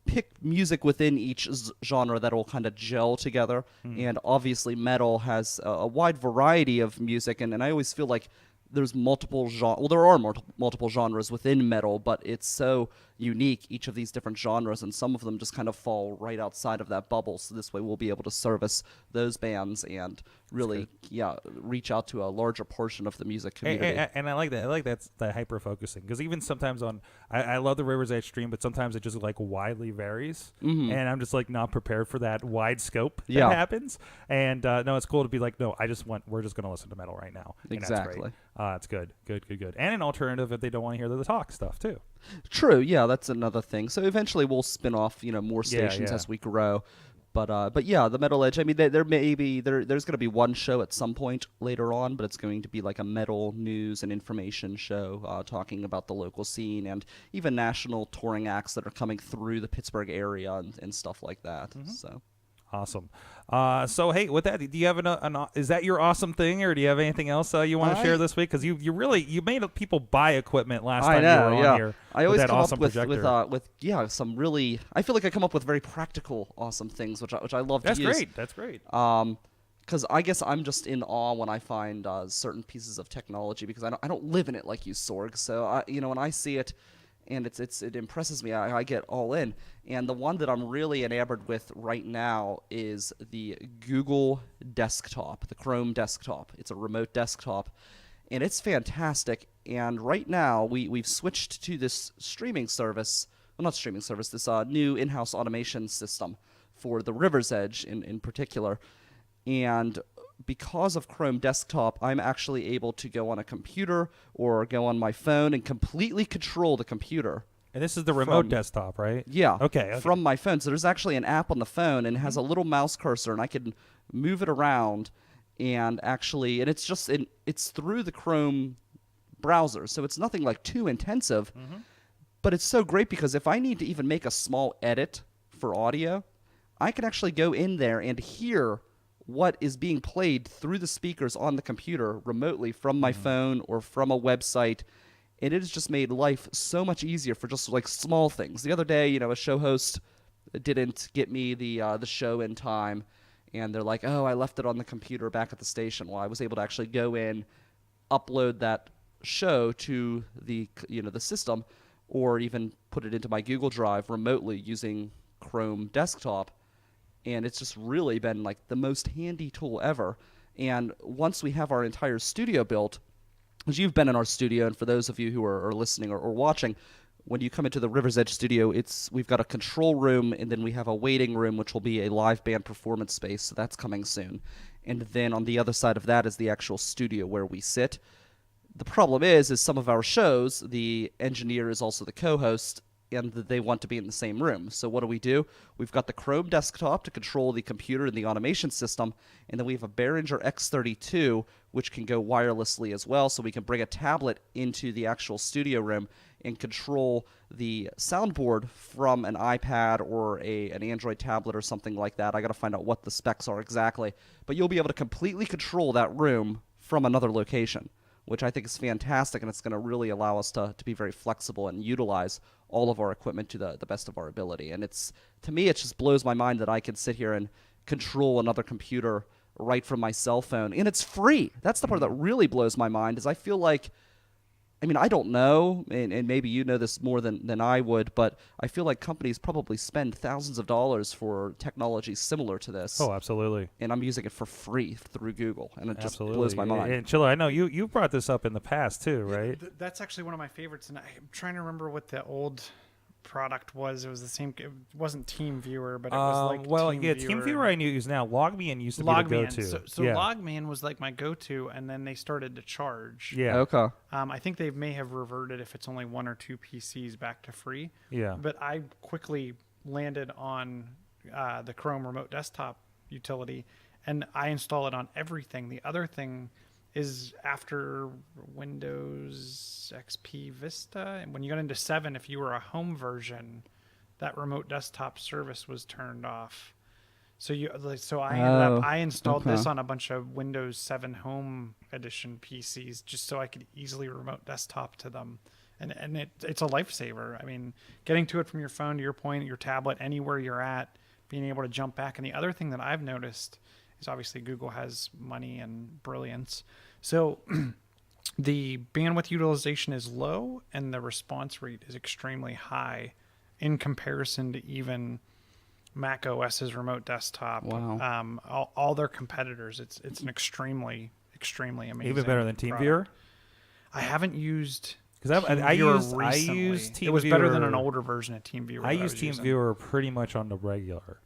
pick music within each genre that will kind of gel together, and obviously metal has a wide variety of music, and I always feel like there's multiple genres. Well, there are multiple genres within metal, but it's so unique, each of these different genres, and some of them just kind of fall right outside of that bubble. So this way we'll be able to service those bands and really, reach out to a larger portion of the music community. And I like that. I like that hyper focusing, because even sometimes I love the River's Edge stream, but sometimes it just like widely varies, and I'm just like not prepared for that wide scope that happens. And no, it's cool to be like, no, we're just going to listen to metal right now. Exactly. It's good. And an alternative if they don't want to hear the talk stuff too. True. Yeah, that's another thing. So eventually we'll spin off, more stations as we grow. But yeah, the Metal Edge. I mean, there's going to be one show at some point later on, but it's going to be like a metal news and information show talking about the local scene and even national touring acts that are coming through the Pittsburgh area and stuff like that. So. Awesome. So hey, with that, do you have is that your awesome thing, or do you have anything else you want to share this week? Because you made people buy equipment last time you were on here. I always with that come awesome up with projector. some really. I feel like I come up with very practical, awesome things, which I love to use. That's great. Because I guess I'm just in awe when I find certain pieces of technology, because I don't live in it like you, Sorg. So when I see it, and it impresses me, I get all in. And the one that I'm really enamored with right now is the Google desktop, the Chrome desktop. It's a remote desktop, and it's fantastic. And right now we've switched to this streaming service. Well, not streaming service. This new in-house automation system for the River's Edge in particular. And because of Chrome Desktop, I'm actually able to go on a computer or go on my phone and completely control the computer. And this is the remote desktop, right? Yeah. Okay. From my phone. So there's actually an app on the phone, and it has a little mouse cursor, and I can move it around, and it's through the Chrome browser. So it's nothing like too intensive, but it's so great because if I need to even make a small edit for audio, I can actually go in there and hear what is being played through the speakers on the computer remotely from my phone or from a website. And it has just made life so much easier for just like small things. The other day, a show host didn't get me the show in time, and they're like, "Oh, I left it on the computer back at the station." Well, I was able to actually go in, upload that show to the the system, or even put it into my Google Drive remotely using Chrome Desktop. And it's just really been like the most handy tool ever. And once we have our entire studio built, as you've been in our studio, and for those of you who are listening or watching, when you come into the River's Edge studio, we've got a control room, and then we have a waiting room, which will be a live band performance space, so that's coming soon. And then on the other side of that is the actual studio where we sit. The problem is some of our shows, the engineer is also the co-host, and they want to be in the same room. So what do? We've got the Chrome desktop to control the computer and the automation system, and then we have a Behringer X32, which can go wirelessly as well, so we can bring a tablet into the actual studio room and control the soundboard from an iPad or an Android tablet or something like that. I got to find out what the specs are exactly. But you'll be able to completely control that room from another location, which I think is fantastic, and it's going to really allow us to be very flexible and utilize all of our equipment to the best of our ability. And to me, it just blows my mind that I can sit here and control another computer right from my cell phone, and it's free. That's the part that really blows my mind, is I feel like, I don't know, and maybe you know this more than I would, but I feel like companies probably spend thousands of dollars for technology similar to this. Oh, absolutely. And I'm using it for free through Google, and it just Absolutely. blows my mind. And Chilla, I know you brought this up in the past too, right? That's actually one of my favorites, and I'm trying to remember what the old product was. It was the same. It wasn't TeamViewer, but it was like TeamViewer I use now. Logman used to be the go-to. So Logman was like my go-to, and then they started to charge. Yeah. Okay. I think they may have reverted, if it's only one or two PCs, back to free. Yeah. But I quickly landed on the Chrome Remote Desktop utility, and I install it on everything. The other thing is after Windows XP Vista, and when you got into 7, if you were a home version, that remote desktop service was turned off. So I installed this on a bunch of Windows 7 Home Edition PCs just so I could easily remote desktop to them. And it's a lifesaver. I mean, getting to it from your phone, to your point, your tablet, anywhere you're at, being able to jump back. And the other thing that I've noticed is obviously Google has money and brilliance. So the bandwidth utilization is low and the response rate is extremely high in comparison to even Mac OS's remote desktop. Wow. All their competitors. It's an extremely amazing. Even better than TeamViewer? I haven't used because I use TeamViewer. It was better than an older version of TeamViewer. I use TeamViewer pretty much on the regular.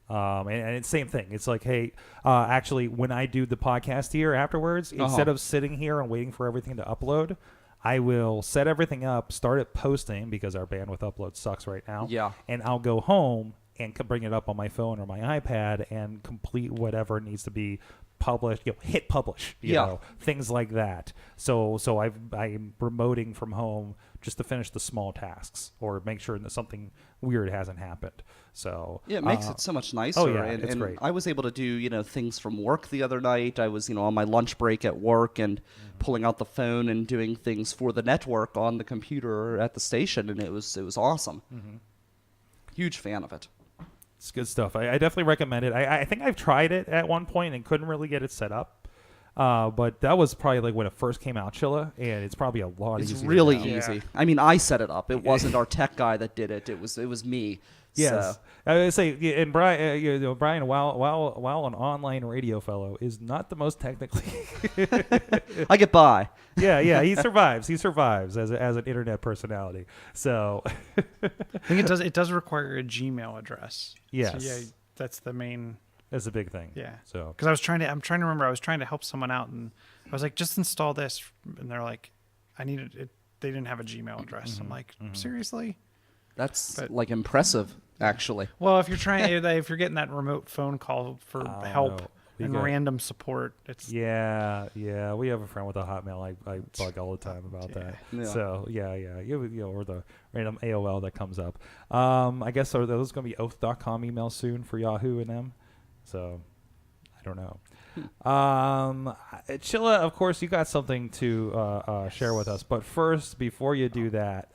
And it's same thing. It's like, hey, actually, when I do the podcast here afterwards, instead of sitting here and waiting for everything to upload, I will set everything up, start it posting because our bandwidth upload sucks right now. Yeah. And I'll go home and bring it up on my phone or my iPad and complete whatever needs to be publish, hit publish, you Yeah. know, things like that. So I'm remoting from home just to finish the small tasks or make sure that something weird hasn't happened. So Yeah, it makes it so much nicer. oh, yeah, and, it's and great. I was able to do, things from work the other night. I was, on my lunch break at work and pulling out the phone and doing things for the network on the computer at the station, and it was awesome. Huge fan of it. It's good stuff. I definitely recommend it. I think I've tried it at one point and couldn't really get it set up. But that was probably like when it first came out, Chilla, and it's probably a lot It's easier really now. easy. I mean, I set it up. It wasn't our tech guy that did it. It was me. Yes, So. I would say, yeah, and Brian, Brian, while an online radio fellow, is not the most technically. I get by. yeah, he survives. He survives as an internet personality. So, I think it does require a Gmail address. Yes. So yeah, that's the main. that's a big thing. Yeah. So, Because I'm trying to remember. I was trying to help someone out, and I was like, just install this, and they're like, I needed it. They didn't have a Gmail address. I'm like, seriously? That's But- like impressive, actually. Well, if you're if you're getting that remote phone call for help know. We and got- random support, it's yeah, we have a friend with a Hotmail. I bug all the time about that. Yeah. So or the random AOL that comes up. I guess are those going to be oath.com emails soon for Yahoo and them? So I don't know. Chilla, of course, you got something to share with us. But first, before you do that,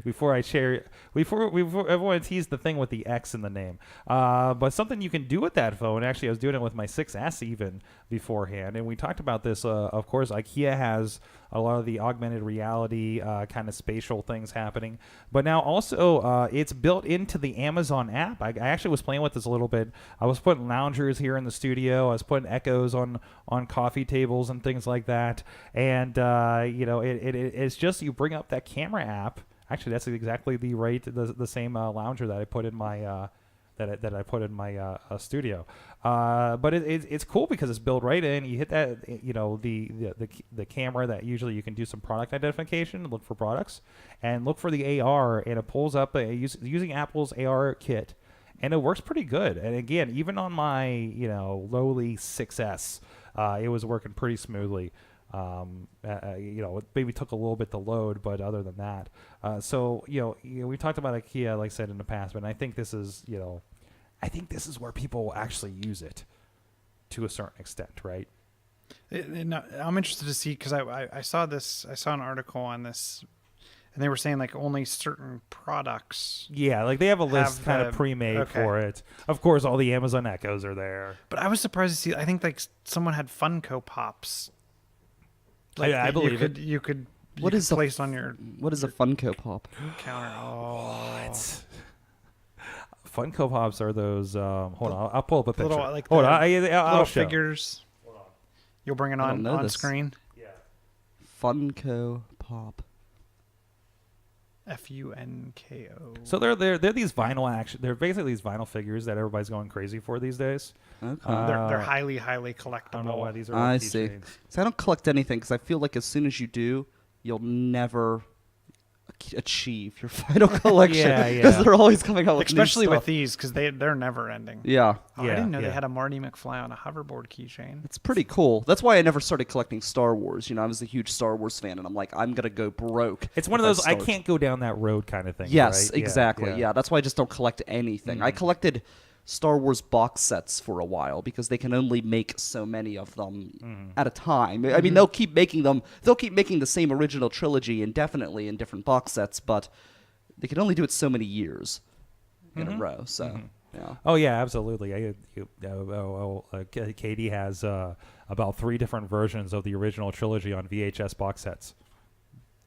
before everyone tease the thing with the X in the name. But something you can do with that phone. Actually, I was doing it with my 6S even beforehand, and we talked about this. Of course, IKEA has a lot of the augmented reality kind of spatial things happening, but now also it's built into the Amazon app. I actually was playing with this a little bit. I was putting loungers here in the studio. I was putting echoes on coffee tables and things like that. And it's just you bring up that camera app. Actually, that's exactly the same lounger that I put in my that I put in my studio. But it's cool because it's built right in. You hit that, the camera that usually you can do some product identification, look for products, and look for the AR, and it pulls up using Apple's AR kit, and it works pretty good. And again, even on my lowly 6S, it was working pretty smoothly. It maybe took a little bit to load, but other than that, we talked about IKEA, like I said in the past, but I think this is, where people will actually use it to a certain extent, right? I'm interested to see because I saw an article on this, and they were saying like only certain products. Yeah, like they have a list Have kind the- of pre-made okay. for it. Of course, all the Amazon Echoes are there. But I was surprised to see. I think like someone had Funko Pops. I that believe it. you could What is a place on your What is a Funko Pop? counter. Oh, Funko Pops are those. Hold on, I'll pull up a picture. little, like hold the on, I'll little show. figures. You'll bring it I don't on know this. screen. Funko Pop. Funko. So they're these vinyl action. They're basically these vinyl figures that everybody's going crazy for these days. Okay. They're highly collectible. I don't know why these are. I all see. keychains. So I don't collect anything because I feel like as soon as you do, you'll never achieve your final collection. Yeah. Because they're always coming out with new Especially with stuff. these because they're never ending. Yeah. Oh, I Yeah, didn't know yeah. they had a Marty McFly on a hoverboard keychain. It's pretty cool. That's why I never started collecting Star Wars. I was a huge Star Wars fan, and I'm like, I'm gonna go broke. It's one of if those I start. can't go down that road kind of thing. Yes, right? exactly. Yeah, that's why I just don't collect anything. I collected Star Wars box sets for a while because they can only make so many of them at a time. I mean, they'll keep making them. They'll keep making the same original trilogy indefinitely in different box sets, but they can only do it so many years in a row. So, yeah. Oh yeah, absolutely. Katie has about 3 different versions of the original trilogy on VHS box sets.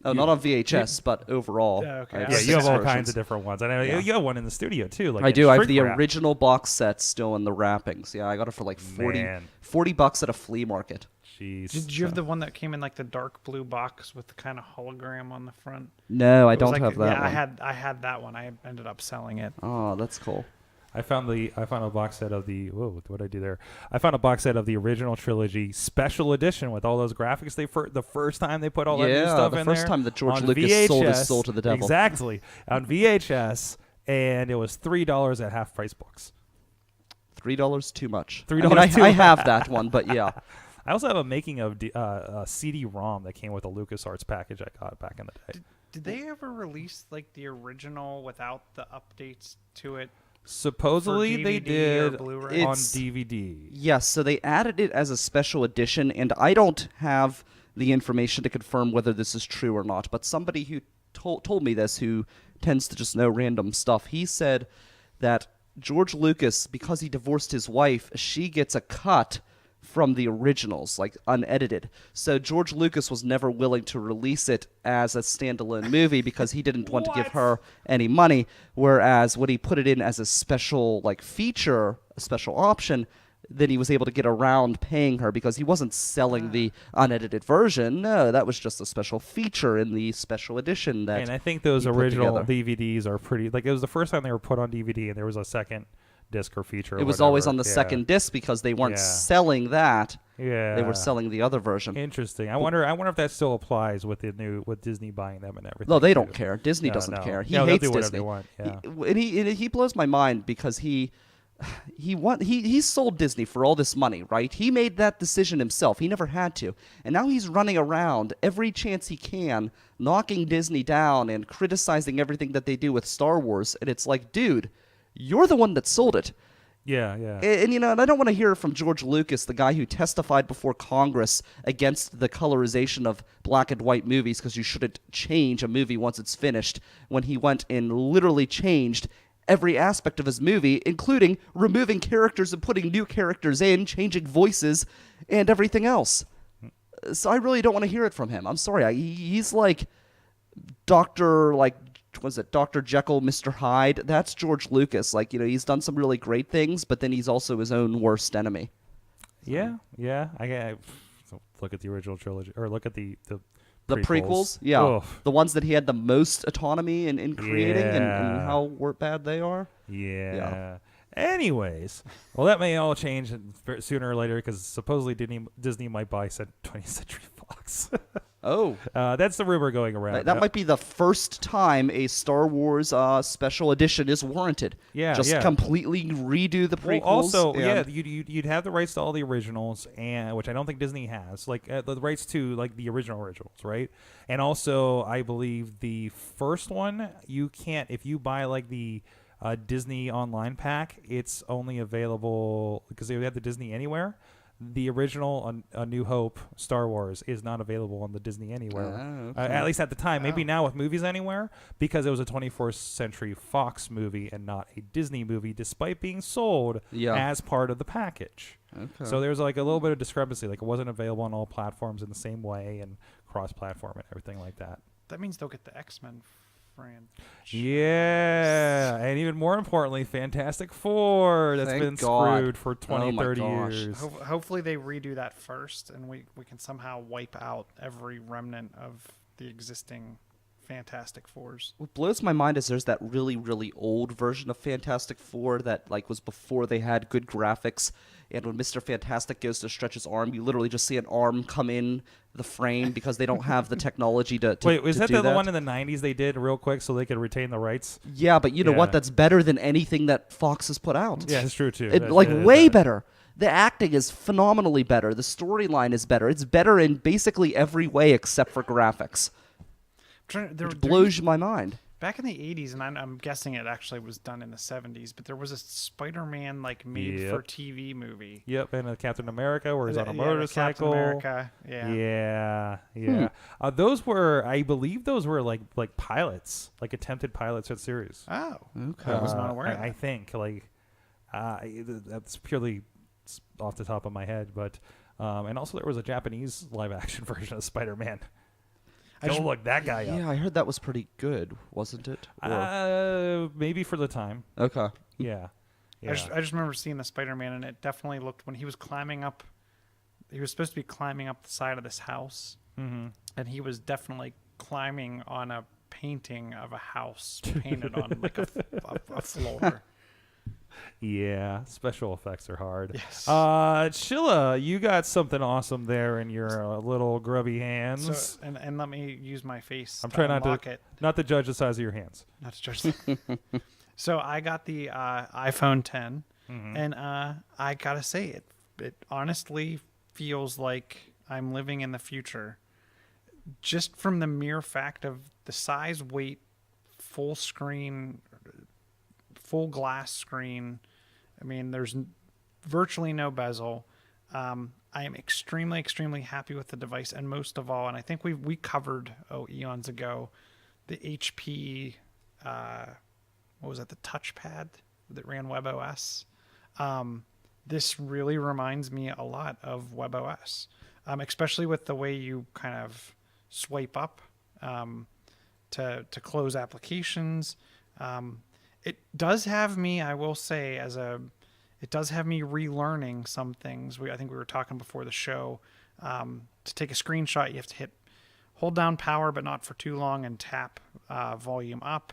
Oh, not on VHS, but overall. Yeah, okay. I Yeah, Yeah, six you have all versions. kinds of different ones. And you have one in the studio too. Like I a do. I have shrink the wrap. original box set still in the wrappings. Yeah, I got it for like 40 Man. $40 at a flea market. Jeez. Did you have the one that came in like the dark blue box with the kind of hologram on the front? No, I It was don't like- have that yeah, one. I had that one. I ended up selling it. Oh, that's cool. I found a box set of the what did I do there? I found a box set of the original trilogy special edition with all those graphics. The first time they put all that new Yeah, stuff the in first there. time that George on Lucas sold his VHS, soul to the devil. Exactly on VHS, and it was $3 at half price books. $3 too much. $3 I mean, too I much. have that one, but yeah. I also have a making of a CD-ROM that came with a LucasArts package I got back in the day. Did they ever release like the original without the updates to it? Supposedly they DVD or did Blu-ray? on It's- DVD. Yes, so they added it as a special edition, and I don't have the information to confirm whether this is true or not, but somebody who told me this, who tends to just know random stuff, he said that George Lucas, because he divorced his wife, she gets a cut from the originals, like unedited. So George Lucas was never willing to release it as a standalone movie because he didn't want to give her any money. Whereas when he put it in as a special like feature, a special option, then he was able to get around paying her because he wasn't selling the unedited version. No, that was just a special feature in the special edition that. And I think those he put original together. DVDs are pretty. Like it was the first time they were put on DVD, and there was a second disc or feature. Or It was always whatever. on the Yeah. second disc because they weren't Yeah. selling that. Yeah, They were selling the other version. Interesting. I wonder if that still applies with with Disney buying them and everything. No, they too. don't care. Disney No, doesn't no. care. He No, they'll hates do whatever Disney. they want, yeah. And he blows my mind because he sold Disney for all this money, right? He made that decision himself. He never had to. And now he's running around every chance he can, knocking Disney down and criticizing everything that they do with Star Wars. And it's like, dude, you're the one that sold it. Yeah, yeah. And, and I don't want to hear from George Lucas, the guy who testified before Congress against the colorization of black and white movies because you shouldn't change a movie once it's finished, when he went and literally changed every aspect of his movie, including removing characters and putting new characters in, changing voices, and everything else. So I really don't want to hear it from him. I'm sorry. He's like Dr. Jekyll, Mr. Hyde? That's George Lucas. Like, he's done some really great things, but then he's also his own worst enemy. Yeah. I look at the original trilogy, or look at the prequels? Yeah. Oof. The ones that he had the most autonomy in creating and Yeah. how bad they are. Yeah. Anyways, well, that may all change sooner or later because supposedly Disney might buy 20th Century Fox. Oh. That's the rumor going around. That might be the first time a Star Wars special edition is warranted. Yeah, Just yeah. completely redo the prequels. Well, also, and- yeah, you'd have the rights to all the originals, and which I don't think Disney has, like the rights to like the originals, right? And also, I believe the first one you can't if you buy like the Disney Online pack, it's only available because they have the Disney Anywhere. The original A New Hope Star Wars is not available on the Disney Anywhere, Oh, okay. at least at the time. Maybe now with Movies Anywhere because it was a 24th Century Fox movie and not a Disney movie, despite being sold as part of the package. Okay. So there's like a little bit of discrepancy. Like it wasn't available on all platforms in the same way and cross-platform and everything like that. That means they'll get the X-Men franchise. Yeah, and even more importantly, Fantastic Four that's Thank been God. screwed for 20, Oh my 30 gosh. years. Hopefully they redo that first, and we can somehow wipe out every remnant of the existing Fantastic Fours. What blows my mind is there's that really, really old version of Fantastic Four that like was before they had good graphics. And when Mr. Fantastic goes to stretch his arm, you literally just see an arm come in the frame because they don't have the technology to Wait, was to that do the one in the 90s they did real quick so they could retain the rights? Yeah, but you know Yeah. what? That's better than anything that Fox has put out. Yeah, it's true too. It, That's- like it is way better. better. The acting is phenomenally better. The storyline is better. It's better in basically every way except for graphics. Which blows my mind. Back in the 80s, and I'm guessing it actually was done in the 70s, but there was a Spider-Man like made for TV movie. Yep, and Captain America where he's on a Yeah, motorcycle. Captain America, yeah. Those were, I believe, like pilots, like attempted pilots at series. Oh, okay. I was not aware of I that. think that's purely off the top of my head, but and also there was a Japanese live action version of Spider-Man. Don't look that guy up. Yeah, I heard that was pretty good, wasn't it? Or- Maybe for the time. Okay. Yeah. I just remember seeing the Spider-Man, and it definitely looked when he was climbing up. He was supposed to be climbing up the side of this house, and he was definitely climbing on a painting of a house painted on like a floor. Yeah, special effects are hard. Yes. Chilla, you got something awesome there in your little grubby hands. So, and let me use my face. I'm to trying unlock it. not to judge the size of your hands. Not to judge. So I got the iPhone 10, And I gotta say, it honestly feels like I'm living in the future. Just from the mere fact of the size, weight, full screen, full glass screen. I mean, there's virtually no bezel. I am extremely, extremely happy with the device, and most of all, and I think we covered eons ago, the HP, what was that, the touchpad that ran WebOS. This really reminds me a lot of WebOS, especially with the way you kind of swipe up to close applications. It does have me, I will say, it does have me relearning some things. I think we were talking before the show. To take a screenshot, you have to hold down power, but not for too long, and tap volume up.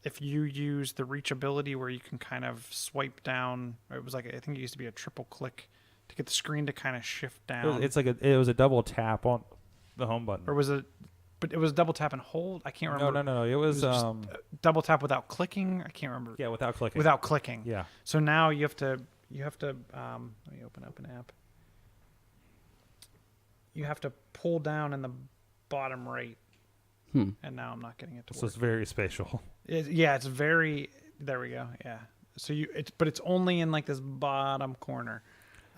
If you use the reachability where you can kind of swipe down, it was like, I think it used to be a triple click to get the screen to kind of shift down. It was a double tap on the home button. Or was it? But it was double tap and hold. I can't remember. No. It was just double tap without clicking. I can't remember. Yeah, without clicking. Without clicking. Yeah. So now you have to. Let me open up an app. You have to pull down in the bottom right. And now I'm not getting it to work. So it's very spatial. It's very. There we go. Yeah. So but it's only in like this bottom corner.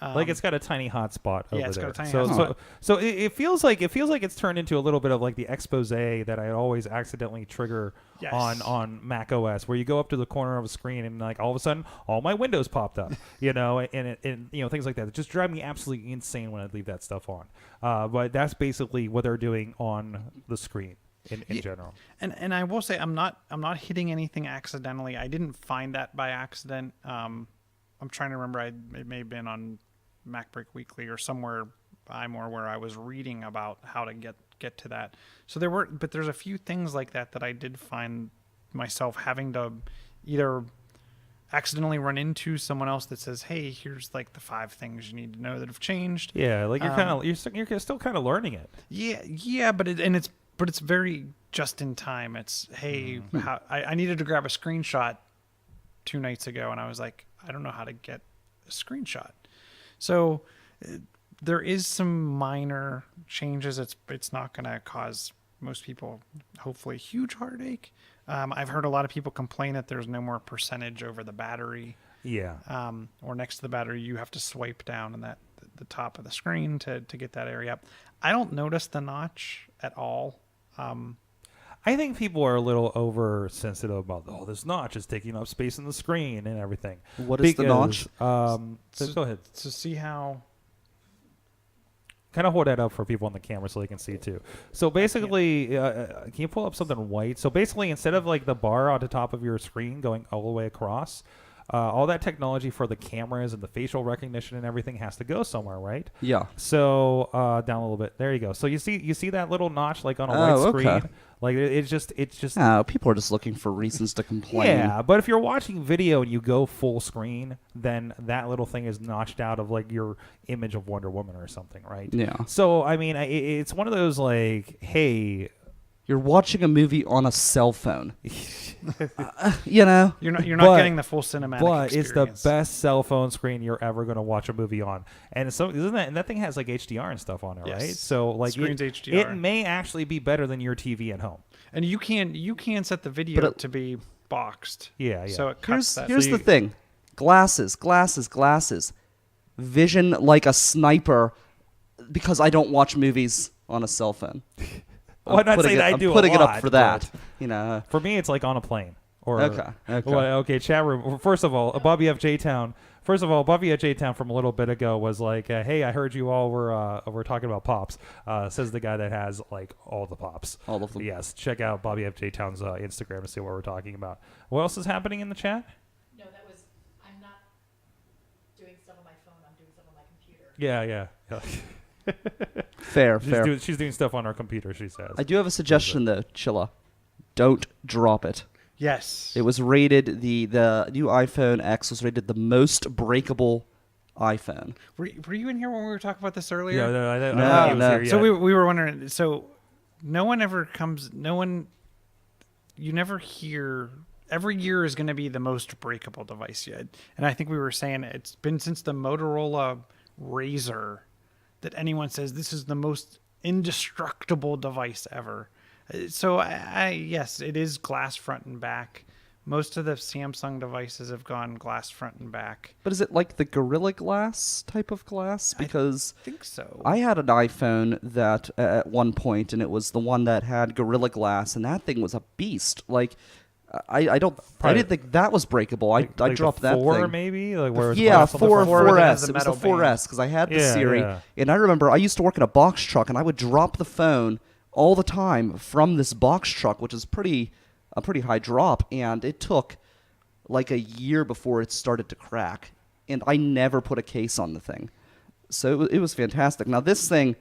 Like it's got a tiny hotspot over there. It's got a tiny hotspot. So it feels like it's turned into a little bit of like the expose that I always accidentally trigger on Mac OS, where you go up to the corner of a screen and like all of a sudden all my windows popped up, and things like that. It just drive me absolutely insane when I leave that stuff on. But that's basically what they're doing on the screen in general. And I will say I'm not hitting anything accidentally. I didn't find that by accident. I'm trying to remember. It may have been on MacBreak Weekly or somewhere where I was reading about how to get to that. So there's a few things like that I did find myself having to either accidentally run into someone else that says, "Hey, here's like the 5 things you need to know that have changed." Yeah, like you're still kind of learning it. Yeah, but it's very just in time. It's hey, I needed to grab a screenshot 2 nights ago, and I was like, I don't know how to get a screenshot. So there is some minor changes. It's not going to cause most people, hopefully, huge heartache. I've heard a lot of people complain that there's no more percentage over the battery. Yeah. Or next to the battery, you have to swipe down in the top of the screen to get that area up. I don't notice the notch at all. I think people are a little oversensitive about this notch is taking up space in the screen and everything. What is the notch? So go ahead. To see how. Kind of hold that up for people on the camera so they can see too. So basically, can you pull up something white? So basically, instead of like the bar on the top of your screen going all the way across, all that technology for the cameras and the facial recognition and everything has to go somewhere, right? Yeah. So down a little bit. There you go. So you see that little notch like on a white screen. Okay. Like it's just. People are just looking for reasons to complain. Yeah, but if you're watching video and you go full screen, then that little thing is notched out of like your image of Wonder Woman or something, right? Yeah. So I mean, it's one of those like, hey. You're watching a movie on a cell phone. You're not getting the full cinematic but experience. It's the best cell phone screen you're ever going to watch a movie on. And so and that thing has like HDR and stuff on it, yes. right? So like screen's HDR. It may actually be better than your TV at home. And you can set the video to be boxed. Yeah. So it cuts that. Here's the thing. Glasses. Vision like a sniper, because I don't watch movies on a cell phone. Well, I'm not saying I do a lot. I'm putting it up for that. For me, it's like on a plane. Or, okay. Okay, chat room. First of all, Bobby F. J-Town. From a little bit ago was like, hey, I heard you all were talking about pops. Says the guy that has like all the pops. All of them. Yes. Check out Bobby F. J-Town's Instagram to see what we're talking about. What else is happening in the chat? No, I'm not doing stuff on my phone. I'm doing stuff on my computer. Yeah. Fair. She's doing stuff on her computer, she says. I do have a suggestion though, Chilla. Don't drop it. Yes. It was rated, the new iPhone X was rated the most breakable iPhone. Were you in here when we were talking about this earlier? Yeah, no, I don't No, think he was no. here yet. So we were wondering. So you never hear every year is going to be the most breakable device yet. And I think we were saying it's been since the Motorola Razr that anyone says this is the most indestructible device ever. So yes, it is glass front and back. Most of the Samsung devices have gone glass front and back. But is it like the Gorilla Glass type of glass? Because I think so. I had an iPhone that at one point, and it was the one that had Gorilla Glass, and that thing was a beast. Like, I didn't think that was breakable. I dropped that 4 thing. maybe? Like where it's Yeah, glass on the front? 4S. the It was the metal 4S because I had the Yeah, Siri, yeah. and I remember I used to work in a box truck, and I would drop the phone all the time from this box truck, which is a pretty high drop, and it took like a year before it started to crack, and I never put a case on the thing. So it was fantastic. Now this thing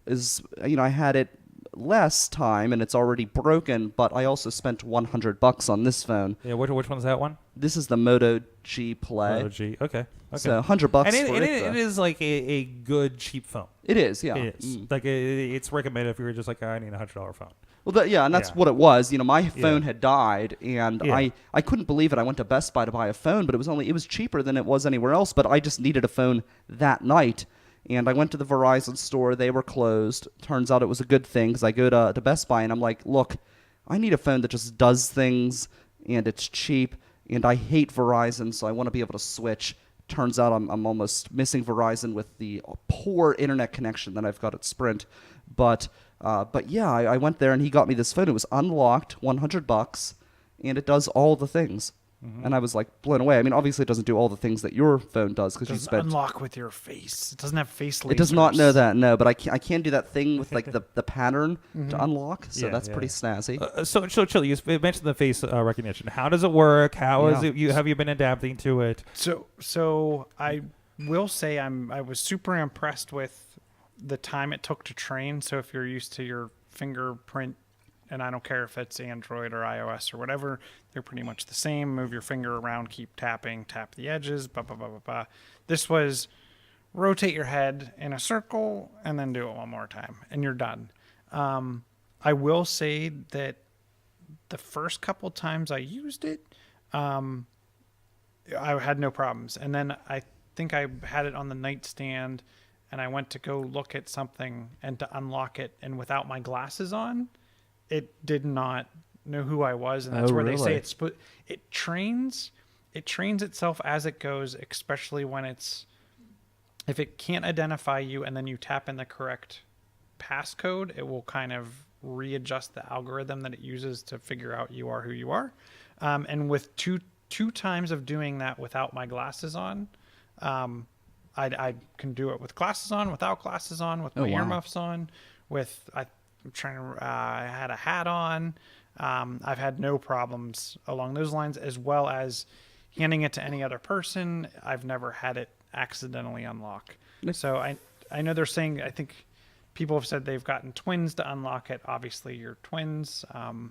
is, I had it less time and it's already broken, but I also spent $100 on this phone. Yeah, which one's that one? This is the Moto G Play. Moto G. Okay. So $100 And for it is like a good cheap phone. It is, yeah. It is. Like it's recommended if you're just like, I need a $100 phone. Well, and that's Yeah. what it was. My phone had died, and Yeah. I couldn't believe it. I went to Best Buy to buy a phone, but it was cheaper than it was anywhere else. But I just needed a phone that night, and I went to the Verizon store. They were closed. Turns out it was a good thing because I go to Best Buy, and I'm like, look, I need a phone that just does things, and it's cheap, and I hate Verizon, so I want to be able to switch. Turns out I'm almost missing Verizon with the poor internet connection that I've got at Sprint. But yeah, I went there and he got me this phone. It was unlocked, $100, and it does all the things. And I was like blown away. I mean, obviously it doesn't do all the things that your phone does because you doesn't spent. unlock with your face. It doesn't have face lasers. It does not know that, no. But I can do that thing with like the pattern to unlock. So Yeah, that's yeah. pretty snazzy. So chill. You mentioned the face recognition. How does it work? How is Yeah. it? Have you been adapting to it? So I will say I was super impressed with the time it took to train. So if you're used to your fingerprint, and I don't care if it's Android or iOS or whatever, they're pretty much the same. Move your finger around, keep tapping, tap the edges, blah, blah, blah, blah, blah. This was rotate your head in a circle and then do it one more time, and you're done. I will say that the first couple times I used it, I had no problems. And then I think I had it on the nightstand, and I went to go look at something and to unlock it, and without my glasses on, it did not know who I was, and that's Oh, where they say really? it trains itself as it goes, especially when if it can't identify you and then you tap in the correct passcode, it will kind of readjust the algorithm that it uses to figure out you are who you are. And with two times of doing that without my glasses on, I can do it with glasses on, without glasses on, with my earmuffs on, I had a hat on. I've had no problems along those lines, as well as handing it to any other person. I've never had it accidentally unlock. So I know they're saying, I think people have said they've gotten twins to unlock it. Obviously, you're twins. And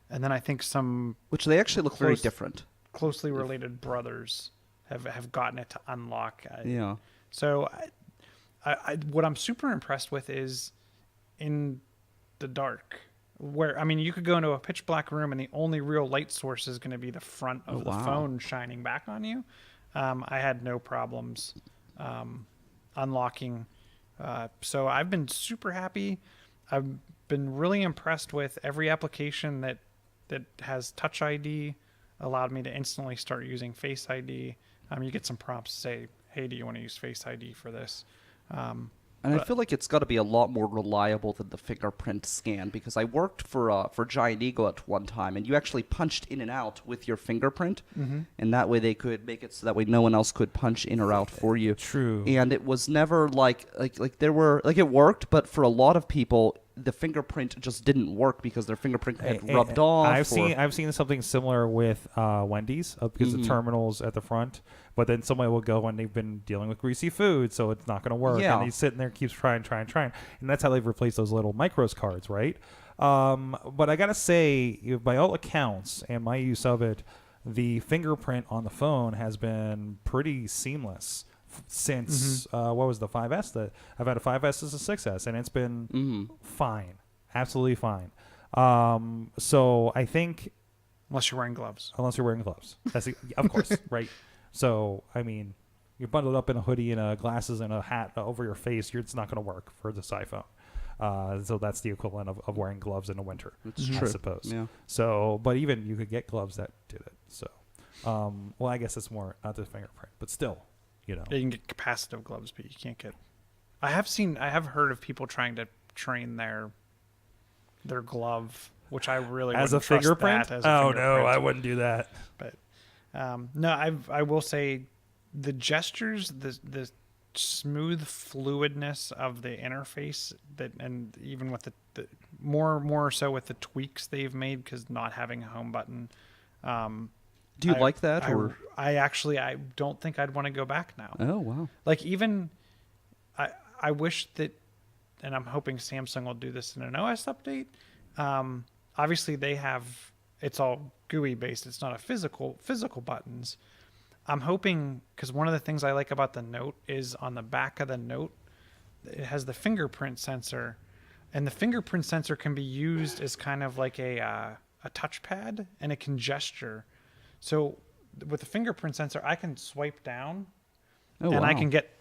then I think some Which they actually look very different. closely related brothers have gotten it to unlock. Yeah. So what I'm super impressed with is in the dark, where, I mean, you could go into a pitch black room and the only real light source is going to be the front of the phone shining back on you. I had no problems unlocking. So I've been super happy. I've been really impressed with every application that has Touch ID. Allowed me to instantly start using Face ID. You get some prompts to say, hey, do you want to use Face ID for this? And I feel like it's got to be a lot more reliable than the fingerprint scan, because I worked for Giant Eagle at one time, and you actually punched in and out with your fingerprint, and that way they could make it so that way no one else could punch in or out for you. True. And it was never like there were it worked, but for a lot of people the fingerprint just didn't work because their fingerprint had rubbed off. I've seen something similar with Wendy's because the terminals at the front. But then somebody will go when they've been dealing with greasy food, so it's not going to work. Yeah. And he's sitting there, keeps trying. And that's how they've replaced those little micros cards, right? But I got to say, by all accounts and my use of it, the fingerprint on the phone has been pretty seamless since, what was the 5S? I've had a 5S as a 6S, and it's been fine. Absolutely fine. So I think Unless you're wearing gloves. Unless you're wearing gloves. That's of course, right? So, I mean, you're bundled up in a hoodie and glasses and a hat over your face. It's not going to work for this iPhone. So that's the equivalent of wearing gloves in the winter, I suppose. Yeah. So, but even you could get gloves that did it. So, well, I guess it's more not the fingerprint, but still, you know. Yeah, you can get capacitive gloves, but you can't get. I have heard of people trying to train their glove, which I really as a wouldn't trust fingerprint. that as a No, fingerprint. I wouldn't do that. But no, I will say the gestures, the smooth fluidness of the interface and even with the more so with the tweaks they've made, because not having a home button. Do you like that? Or I don't think I'd want to go back now. Oh wow! Like even I wish that, and I'm hoping Samsung will do this in an OS update. Obviously they have, it's all GUI based. It's not a physical buttons. I'm hoping, because one of the things I like about the Note is on the back of the Note, it has the fingerprint sensor, and the fingerprint sensor can be used as kind of like a touchpad, and it can gesture. So with the fingerprint sensor, I can swipe down, and I can get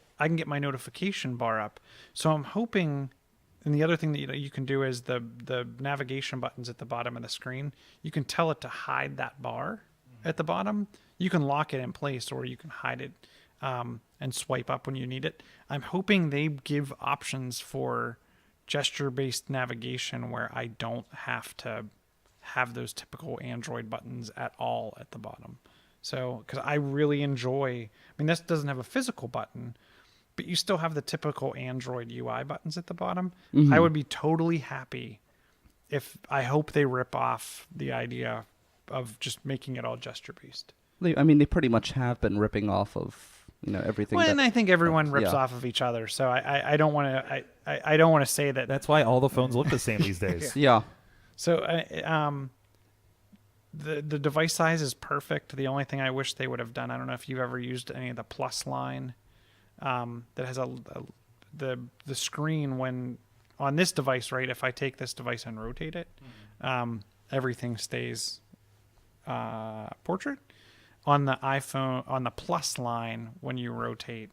my notification bar up. So I'm hoping, and the other thing that you can do is the navigation buttons at the bottom of the screen. You can tell it to hide that bar at the bottom. You can lock it in place, or you can hide it and swipe up when you need it. I'm hoping they give options for gesture-based navigation where I don't have to have those typical Android buttons at all at the bottom. So, because I really enjoy, this doesn't have a physical button, but you still have the typical Android UI buttons at the bottom. Mm-hmm. I would be totally happy I hope they rip off the idea of just making it all gesture-based. They pretty much have been ripping off of everything. Well, and I think everyone rips off of each other, so I don't want to I don't want to say that. That's why all the phones look the same these days. Yeah. So the device size is perfect. The only thing I wish they would have done, I don't know if you've ever used any of the Plus line, that has the screen when on this device, right? If I take this device and rotate it, everything stays portrait. On the iPhone, on the Plus line, when you rotate,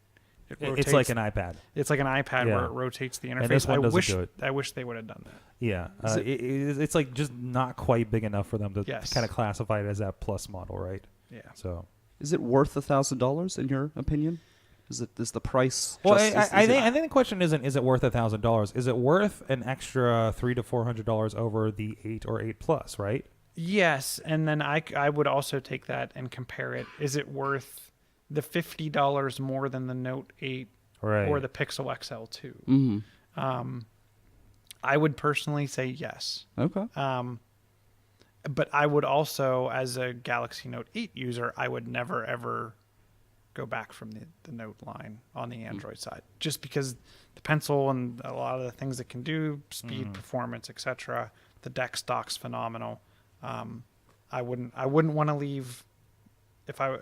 it's like an iPad. It's like an iPad where it rotates the interface. And this one doesn't do it. I wish they would have done that. Yeah, it's like just not quite big enough for them to Yes. kind of classify it as that Plus model, right? Yeah. So is it worth $1,000 in your opinion? Is the price? Well, I think the question isn't is it worth $1,000? Is it worth an extra $300 to $400 over the 8 or 8 Plus, right? Yes, and then I would also take that and compare it. Is it worth the $50 more than the Note 8 or the Pixel XL 2? Mm-hmm. I would personally say yes. Okay. But I would also, as a Galaxy Note 8 user, I would never ever go back from the Note line on the Android side, just because the Pencil and a lot of the things it can do, speed, performance, etc. The deck stock's phenomenal. I wouldn't want to leave. If I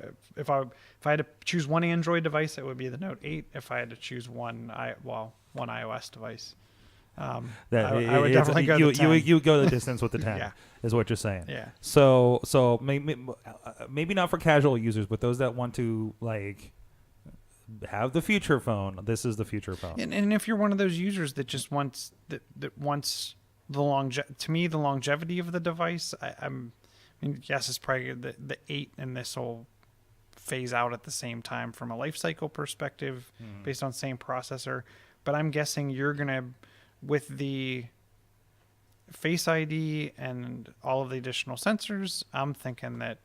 had to choose one Android device, it would be the Note 8. If I had to choose one iOS device, I would definitely go the 10. You go the distance with the 10. Yeah. Is what you're saying. Yeah. So maybe not for casual users, but those that want to like have the future phone, this is the future phone. And if you're one of those users that just wants the longevity of the device, yes, it's probably the 8 and this will phase out at the same time from a life cycle perspective based on same processor. But I'm guessing you're going to, with the Face ID and all of the additional sensors, I'm thinking that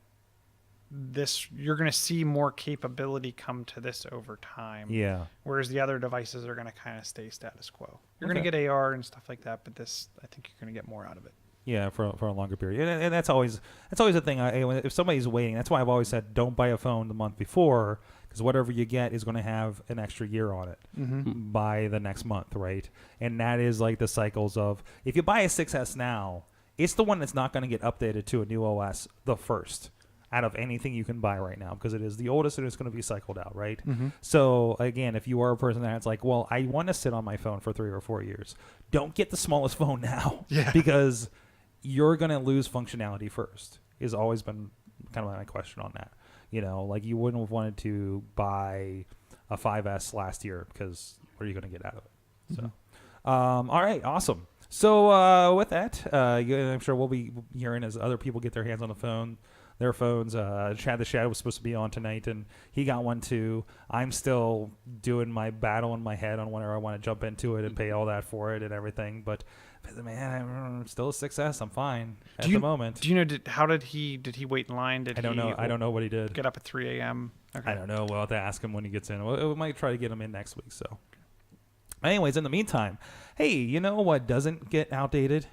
you're going to see more capability come to this over time. Yeah. Whereas the other devices are going to kind of stay status quo. You're going to get AR and stuff like that, but this, I think you're going to get more out of it. Yeah, for a longer period, and that's always a thing. If somebody's waiting, that's why I've always said don't buy a phone the month before, because whatever you get is going to have an extra year on it by the next month, right? And that is like the cycles of if you buy a 6S now, it's the one that's not going to get updated to a new OS the first out of anything you can buy right now, because it is the oldest and it's going to be cycled out, right? So again, if you are a person that's like, well, I want to sit on my phone for 3 or 4 years, don't get the smallest phone now, because you're going to lose functionality first. has always been kind of my question on that. You know, like you wouldn't have wanted to buy a 5S last year because what are you going to get out of it? So, all right, awesome. So with that, I'm sure we'll be hearing as other people get their hands on their phones. Chad the Shadow was supposed to be on tonight, and he got one too. I'm still doing my battle in my head on whenever I want to jump into it and pay all that for it and everything. But man, I'm still a 6S. I'm fine at the moment. Do you know? How did he wait in line? I don't know. I don't know what he did. Get up at 3 a.m. Okay. I don't know. We'll have to ask him when he gets in. We might try to get him in next week. So, anyways, in the meantime, hey, you know what doesn't get outdated?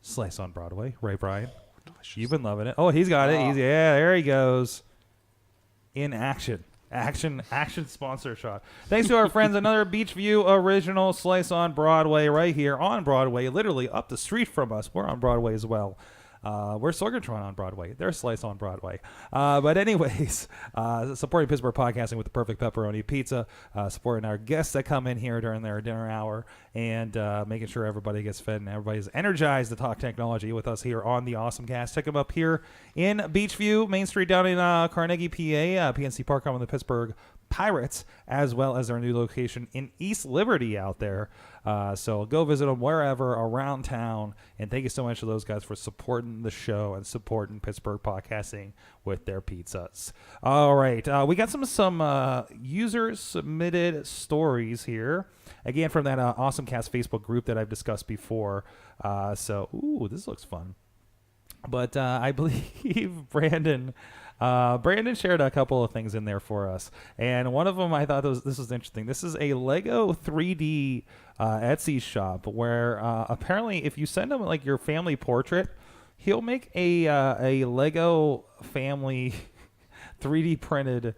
Slice on Broadway, right, Brian? You've been loving it. Oh, he's got it. Yeah, there he goes. In action. Action sponsor shot. Thanks to our friends, another Beachview original Slice on Broadway right here on Broadway, literally up the street from us. We're on Broadway as well. We're Sorgatron on Broadway. They're Slice on Broadway. But anyways, supporting Pittsburgh podcasting with the perfect pepperoni pizza, supporting our guests that come in here during their dinner hour, and making sure everybody gets fed and everybody's energized to talk technology with us here on the AwesomeCast. Check them up here in Beachview, Main Street down in Carnegie, PA, PNC Park home of the Pittsburgh Pirates, as well as their new location in East Liberty out there. So go visit them wherever around town. And thank you so much to those guys for supporting the show and supporting Pittsburgh podcasting with their pizzas. All right. We got some user submitted stories here. Again, from that AwesomeCast Facebook group that I've discussed before. Ooh, this looks fun. But I believe Brandon shared a couple of things in there for us, and one of them I thought this was interesting. This is a Lego 3D Etsy shop where apparently if you send him like your family portrait, he'll make a Lego family 3D printed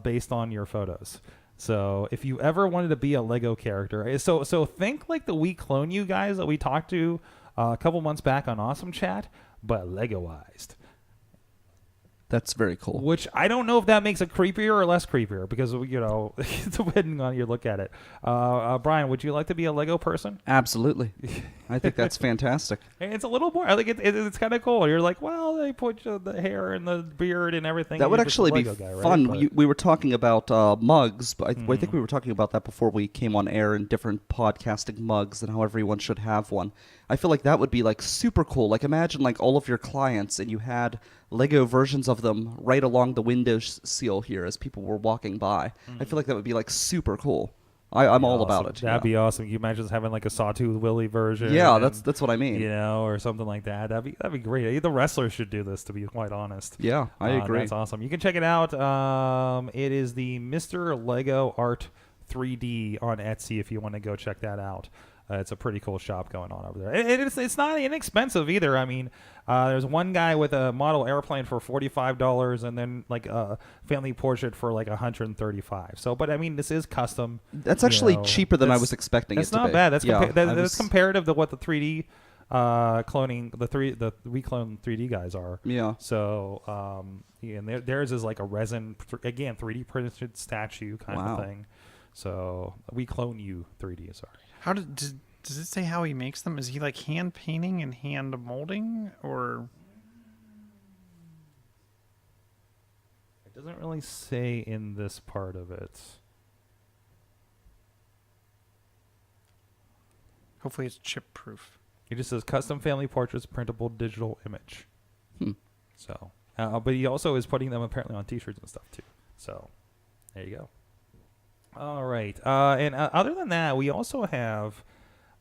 based on your photos. So if you ever wanted to be a Lego character, so think like the We Clone You guys that we talked to a couple months back on Awesome Chat, but Legoized. That's very cool. Which I don't know if that makes it creepier or less creepier because, you know, it's depending on you look at it. Brian, would you like to be a Lego person? Absolutely. I think that's fantastic. It's a little more. I think it's kind of cool. You're like, well, they put the hair and the beard and everything. That would You're actually be just a Lego guy, fun. right? We were talking about mugs, but I think we were talking about that before we came on air, in different podcasting mugs and how everyone should have one. I feel like that would be like super cool. Like imagine like all of your clients and you had Lego versions of them right along the window seal here as people were walking by. I feel like that would be like super cool. I'm all about it. That'd be awesome. Can you imagine just having like a Sawtooth Willie version? Yeah, that's what I mean. You know, or something like that. That'd be great. The wrestlers should do this, to be quite honest. Yeah, I agree. That's awesome. You can check it out. It is the Mr. Lego Art 3D on Etsy if you want to go check that out. It's a pretty cool shop going on over there. It's not inexpensive either. I mean, there's one guy with a model airplane for $45 and then like a family portrait for like $135. So, but I mean, this is custom. That's actually cheaper than I was expecting it to be. That's not bad. That's comparative to what the 3D cloning, the We Clone 3D guys are. Yeah. So, and theirs is like a resin, again, 3D printed statue kind of thing. So, We Clone You 3D, sorry. How does it say how he makes them? Is he like hand painting and hand molding, or? It doesn't really say in this part of it. Hopefully it's chip proof. It just says custom family portraits, printable digital image. So, but he also is putting them apparently on T-shirts and stuff too. So, there you go. All right, and other than that, we also have.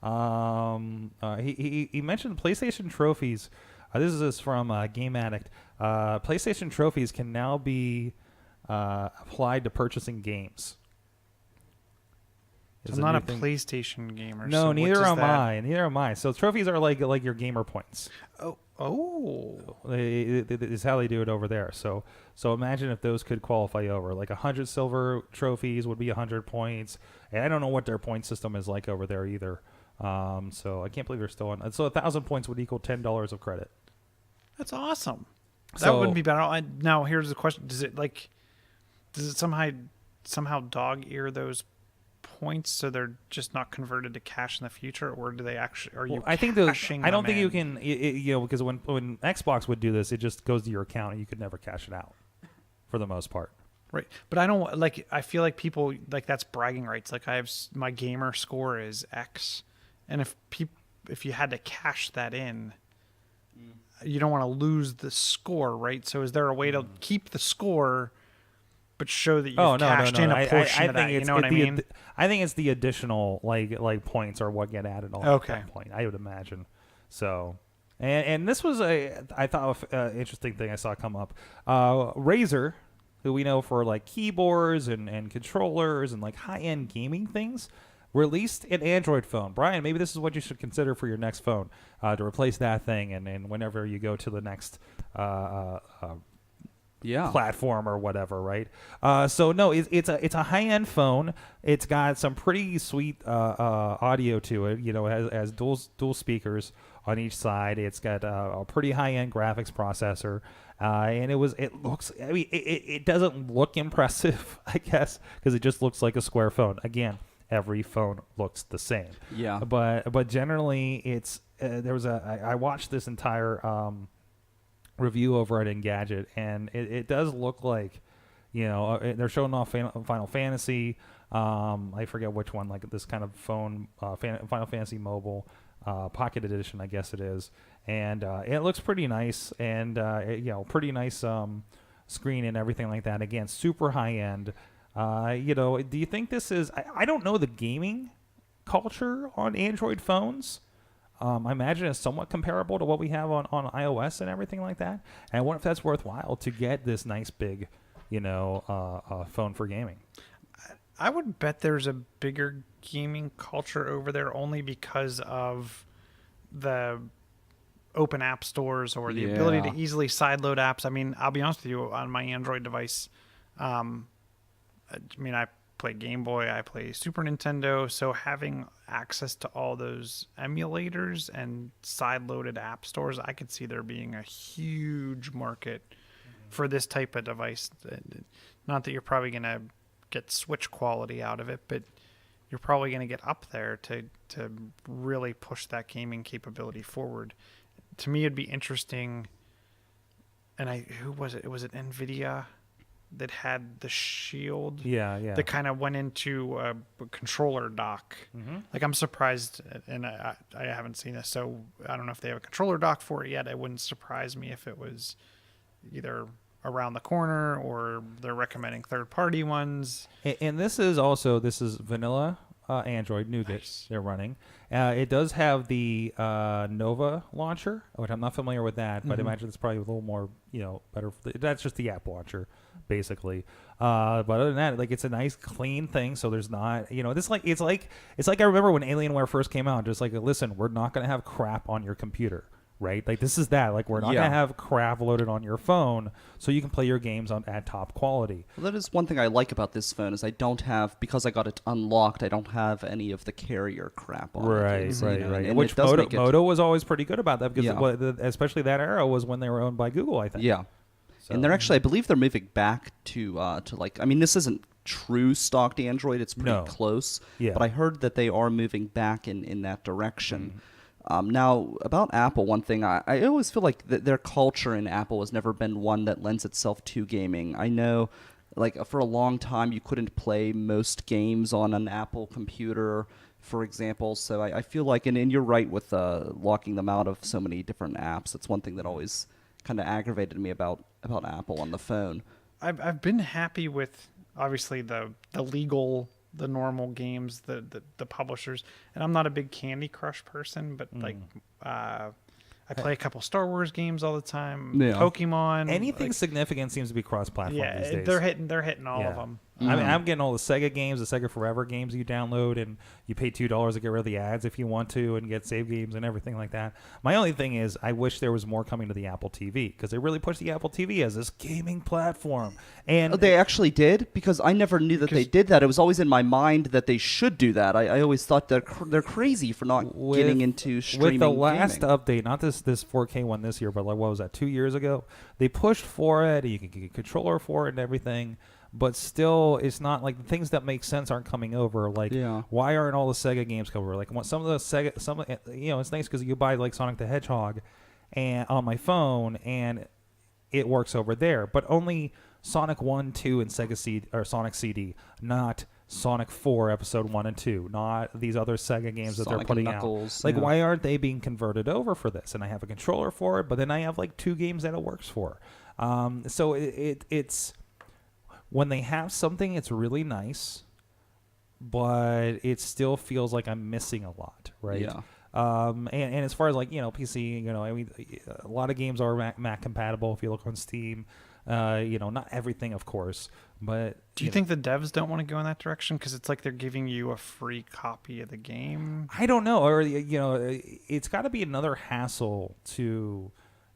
He mentioned PlayStation trophies. This is from Game Addict. PlayStation trophies can now be applied to purchasing games. I'm not a PlayStation gamer. No, so neither am I. Neither am I. So trophies are like your gamer points. Oh. Is how they do it over there. So imagine if those could qualify over. Like 100 silver trophies would be 100 points. And I don't know what their point system is like over there either. So I can't believe they're still on. So 1,000 points would equal $10 of credit. That's awesome. That wouldn't be bad. Now here's the question: does it somehow dog ear those points, so they're just not converted to cash in the future, or do they actually? Are you? Well, I think those. cashing I don't them think you in? can. You know, because when Xbox would do this, it just goes to your account and you could never cash it out, for the most part. Right, but I don't like. I feel like people like that's bragging rights. Like I have my gamer score is X, and if you had to cash that in, you don't want to lose the score, right? So is there a way to keep the score, but show that you've cashed in a portion of that? You know what I mean? I think it's the additional like points are what get added on at that point. I would imagine. So, and this was I thought interesting thing I saw come up. Razer, who we know for like keyboards and controllers and like high-end gaming things, released an Android phone. Brian, maybe this is what you should consider for your next phone, to replace that thing and whenever you go to the next platform or whatever, right? So no, it's a high-end phone. It's got some pretty sweet audio to it. You know, it has dual speakers on each side. It's got a pretty high-end graphics processor. And it looks, I mean, it doesn't look impressive, I guess, because it just looks like a square phone. Again, every phone looks the same. Yeah. But generally, it's I watched this entire review over at Engadget, and it does look like, you know, they're showing off Final Fantasy. I forget which one, like this kind of phone, Final Fantasy Mobile Pocket Edition, I guess it is. And it looks pretty nice, and pretty nice screen and everything like that. Again, super high end. You know, do you think this is? I don't know the gaming culture on Android phones. I imagine it's somewhat comparable to what we have on iOS and everything like that. And I wonder if that's worthwhile to get this nice big, you know, phone for gaming. I would bet there's a bigger gaming culture over there only because of the open app stores or the ability to easily sideload apps. I mean, I'll be honest with you, on my Android device, I mean, I play Game Boy, I play Super Nintendo, so having access to all those emulators and side-loaded app stores, I could see there being a huge market for this type of device. Not that you're probably going to get Switch quality out of it, but you're probably going to get up there to really push that gaming capability forward. To me, it'd be interesting. And who was it? Was it NVIDIA that had the Shield? Yeah. That kind of went into a controller dock. Mm-hmm. Like, I'm surprised, and I haven't seen this, so I don't know if they have a controller dock for it yet. It wouldn't surprise me if it was either around the corner or they're recommending third-party ones. And this is vanilla Android Nougat they're running. It does have the Nova launcher, which I'm not familiar with that, but I imagine it's probably a little more, you know, better. That's just the app launcher, basically. But other than that, like, it's a nice clean thing. So there's not, you know, it's like I remember when Alienware first came out, just like, listen, we're not going to have crap on your computer. Right, like this is that. Like, we're not gonna have crap loaded on your phone, so you can play your games at top quality. Well, that is one thing I like about this phone is I don't have, because I got it unlocked, I don't have any of the carrier crap on it. Right. And Which it does make Moto was always pretty good about that, because especially that era was when they were owned by Google, I think. Yeah. So. And they're actually, I believe they're moving back to like, I mean, this isn't true stocked Android. It's pretty close. Yeah. But I heard that they are moving back in that direction. Now, about Apple, one thing, I always feel like their culture in Apple has never been one that lends itself to gaming. I know, like, for a long time, you couldn't play most games on an Apple computer, for example. So I feel like, and you're right with locking them out of so many different apps. That's one thing that always kind of aggravated me about Apple on the phone. I've been happy with, obviously, the legal, the normal games, the publishers, and I'm not a big Candy Crush person, but like I play a couple Star Wars games all the time. Yeah. Pokemon, Anything significant seems to be cross-platform these days. they're hitting all of them. I mean, I'm getting all the Sega games, the Sega Forever games you download, and you pay $2 to get rid of the ads if you want to, and get save games and everything like that. My only thing is, I wish there was more coming to the Apple TV, because they really pushed the Apple TV as this gaming platform. And they actually did, because I never knew that they did that. It was always in my mind that they should do that. I always thought they're crazy for not getting into streaming. With the last gaming. update, not this 4K one this year, but like, what was that, 2 years ago? They pushed for it. You could get a controller for it and everything. but still, it's not like the things that make sense aren't coming over. Like, why aren't all the Sega games coming over? Like, some of the Sega, it's nice because you buy like Sonic the Hedgehog, and on my phone, and it works over there, but only Sonic 1, 2, and Sega CD or Sonic CD, not Sonic 4 Episode 1 and 2, not these other Sega games that they're putting out. Like, why aren't they being converted over for this? And I have a controller for it, but then I have like 2 games that it works for. So it's when they have something, it's really nice, but it still feels like I'm missing a lot, right? Yeah. And as far as like, PC, I mean, a lot of games are Mac compatible if you look on Steam. Not everything, of course, but do you think the devs don't want to go in that direction because it's like they're giving you a free copy of the game? I don't know, or it's got to be another hassle to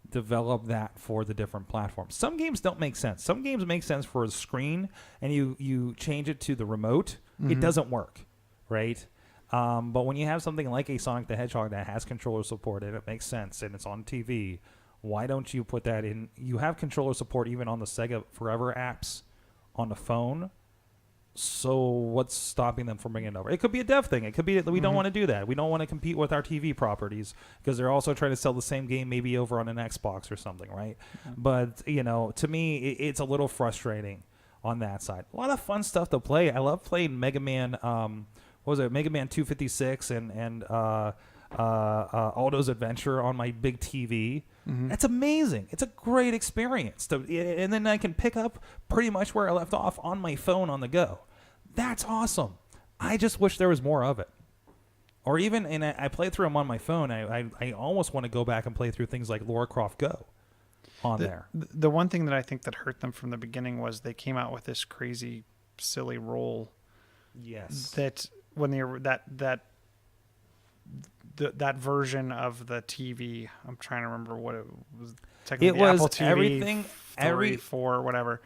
develop that for the different platforms. Some games don't make sense. Some games make sense for a screen, and you change it to the remote, it doesn't work, right? But when you have something like a Sonic the Hedgehog that has controller support and it makes sense and it's on TV, why don't you put that in? You have controller support even on the Sega Forever apps on the phone. So what's stopping them from bringing it over? It could be a dev thing. It could be that we don't want to do that. We don't want to compete with our TV properties because they're also trying to sell the same game maybe over on an Xbox or something, right? But, to me, it's a little frustrating on that side. A lot of fun stuff to play. I love playing Mega Man, Mega Man 256 and Aldo's Adventure on my big TV. That's amazing. It's a great experience. And then I can pick up pretty much where I left off on my phone on the go. That's awesome. I just wish there was more of it. Or even, and I played through them on my phone. I almost want to go back and play through things like Lara Croft Go on there. The one thing that I think that hurt them from the beginning was they came out with this crazy, silly roll. Yes. That when they were that version of the TV, I'm trying to remember what it was. It was Apple TV everything, 4, whatever.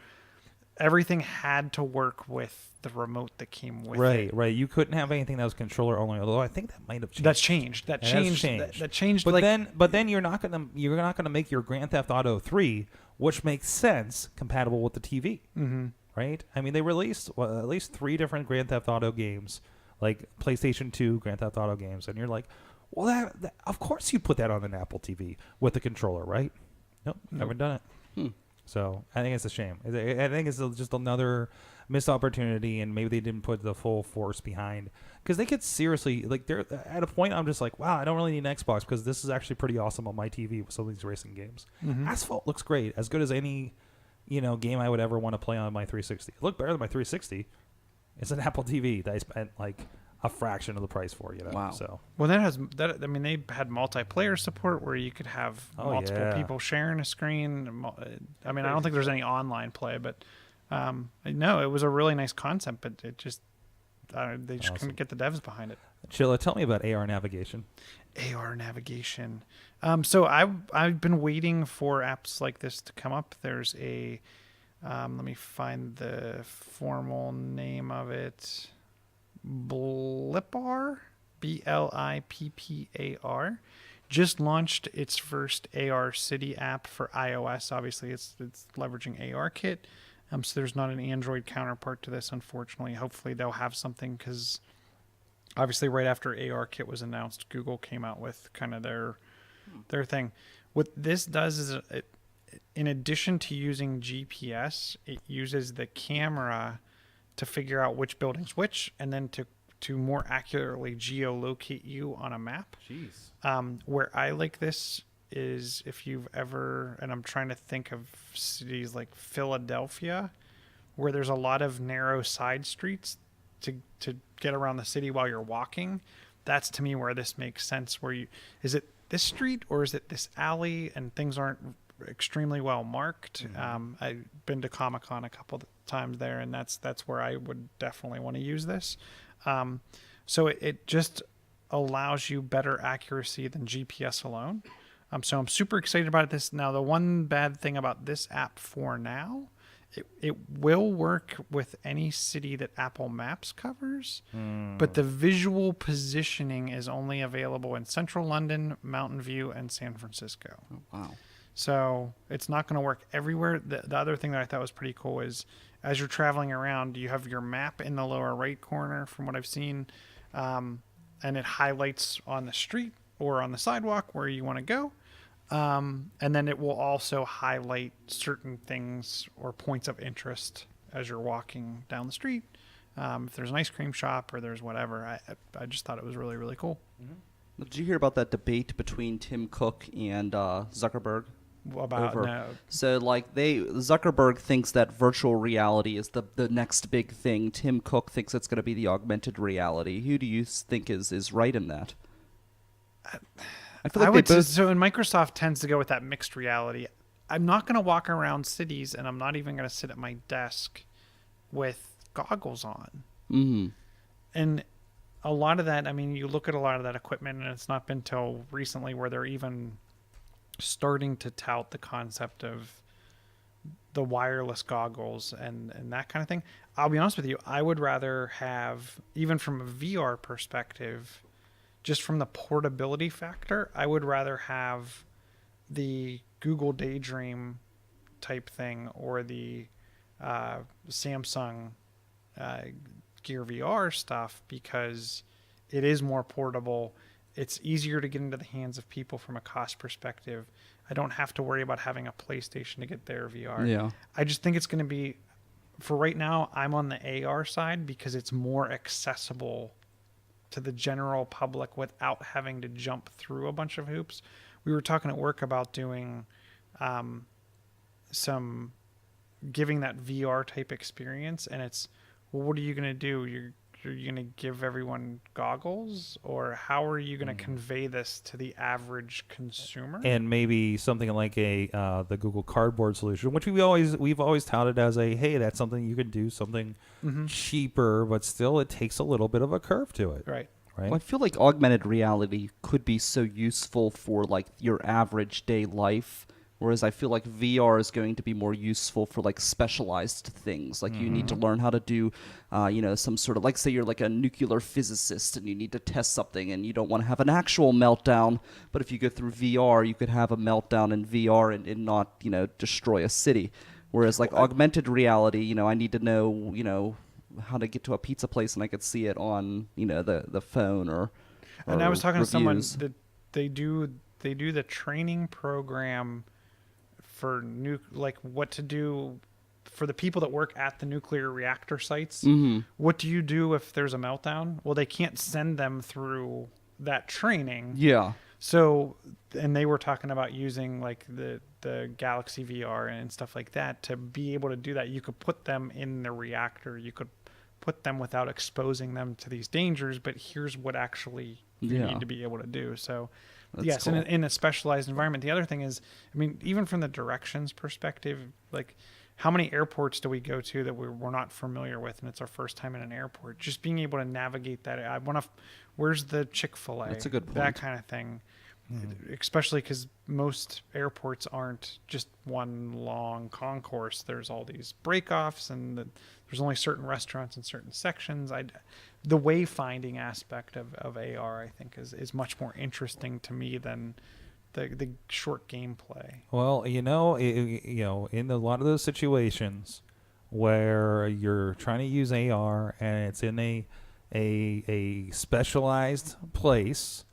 Everything had to work with the remote that came with it. Right. You couldn't have anything that was controller only. Although I think that might have changed. That's changed. That changed. But then you're not gonna make your Grand Theft Auto 3, which makes sense, compatible with the TV. Mm-hmm. Right. I mean, they released at least 3 different Grand Theft Auto games, like PlayStation 2 Grand Theft Auto games, and you're like, well, that of course you put that on an Apple TV with a controller, right? Nope. Haven't done it. So I think it's a shame. I think it's just another missed opportunity, and maybe they didn't put the full force behind, because they could seriously, like, they're at a point I'm just like, wow, I don't really need an Xbox because this is actually pretty awesome on my TV with some of these racing games. Asphalt looks great, as good as any game I would ever want to play on my 360. It looked better than my 360. It's an Apple TV that I spent like a fraction of the price for, Wow. So well, they had multiplayer support where you could have multiple people sharing a screen. I mean, I don't think there's any online play, but no, it was a really nice concept, but it just they just couldn't get the devs behind it. Chilla, tell me about AR navigation. AR navigation. So I've been waiting for apps like this to come up. There's a let me find the formal name of it. Blippar, Blippar, just launched its first AR City app for iOS. Obviously, it's leveraging ARKit. So there's not an Android counterpart to this, unfortunately. Hopefully they'll have something, because obviously right after ARKit was announced, Google came out with kind of their thing. What this does is, in addition to using GPS, it uses the camera to figure out which building's which, and then to more accurately geolocate you on a map. Jeez. Where I like this is, if you've ever, and I'm trying to think of cities like Philadelphia, where there's a lot of narrow side streets to get around the city while you're walking. That's, to me, where this makes sense. Is it this street or is it this alley, and things aren't extremely well marked. I've been to Comic-Con a couple of times there, and that's where I would definitely want to use this. So it just allows you better accuracy than GPS alone. So I'm super excited about this. Now, the one bad thing about this app for now, it will work with any city that Apple Maps covers, but the visual positioning is only available in Central London, Mountain View, and San Francisco. Oh, wow. So it's not going to work everywhere. The other thing that I thought was pretty cool is as you're traveling around, you have your map in the lower right corner from what I've seen. And it highlights on the street or on the sidewalk where you want to go. And then it will also highlight certain things or points of interest as you're walking down the street. If there's an ice cream shop or there's whatever, I just thought it was really, really cool. Did you hear about that debate between Tim Cook and Zuckerberg? About no. So like Zuckerberg thinks that virtual reality is the next big thing. Tim Cook thinks it's going to be the augmented reality. Who do you think is right in that? I feel like so. And Microsoft tends to go with that mixed reality. I'm not going to walk around cities, and I'm not even going to sit at my desk with goggles on. Mm-hmm. And a lot of that, I mean, you look at a lot of that equipment, and it's not been till recently where they're even starting to tout the concept of the wireless goggles and that kind of thing. I'll be honest with you, I would rather have, even from a VR perspective, just from the portability factor, I would rather have the Google Daydream type thing or the Samsung Gear VR stuff, because it is more portable. It's easier to get into the hands of people from a cost perspective. I don't have to worry about having a PlayStation to get their VR. Yeah. I just think it's going to be, for right now, I'm on the AR side because it's more accessible to the general public without having to jump through a bunch of hoops. We were talking at work about doing giving that VR type experience, and it's, well, what are you going to do? You're going to give everyone goggles, or how are you going to convey this to the average consumer? And maybe something like the Google Cardboard solution, which we've always touted as hey, that's something you could do, something cheaper, but still it takes a little bit of a curve to it. Right. Well, I feel like augmented reality could be so useful for like your average day life, whereas I feel like VR is going to be more useful for like specialized things. Like you need to learn how to do, some sort of, like, say you're like a nuclear physicist and you need to test something and you don't want to have an actual meltdown. But if you go through VR, you could have a meltdown in VR and not, destroy a city. Whereas like augmented reality, I need to know, how to get to a pizza place and I could see it on, the phone or And I was talking to someone reviews. that they do the training program for what to do for the people that work at the nuclear reactor sites. Mm-hmm. What do you do if there's a meltdown? Well, they can't send them through that training. Yeah. So, and they were talking about using like the Galaxy VR and stuff like that to be able to do that. You could put them in the reactor. You could put them without exposing them to these dangers, but here's what actually you need to be able to do. So, That's yes, cool. in a specialized environment. The other thing is, I mean, even from the directions perspective, like how many airports do we go to that we're not familiar with, and it's our first time in an airport? Just being able to navigate that. Where's the Chick-fil-A? That's a good point. That kind of thing. Especially because most airports aren't just one long concourse. There's all these break-offs, and there's only certain restaurants in certain sections. The wayfinding aspect of AR, I think, is much more interesting to me than the short gameplay. Well, in a lot of those situations where you're trying to use AR and it's in a specialized place,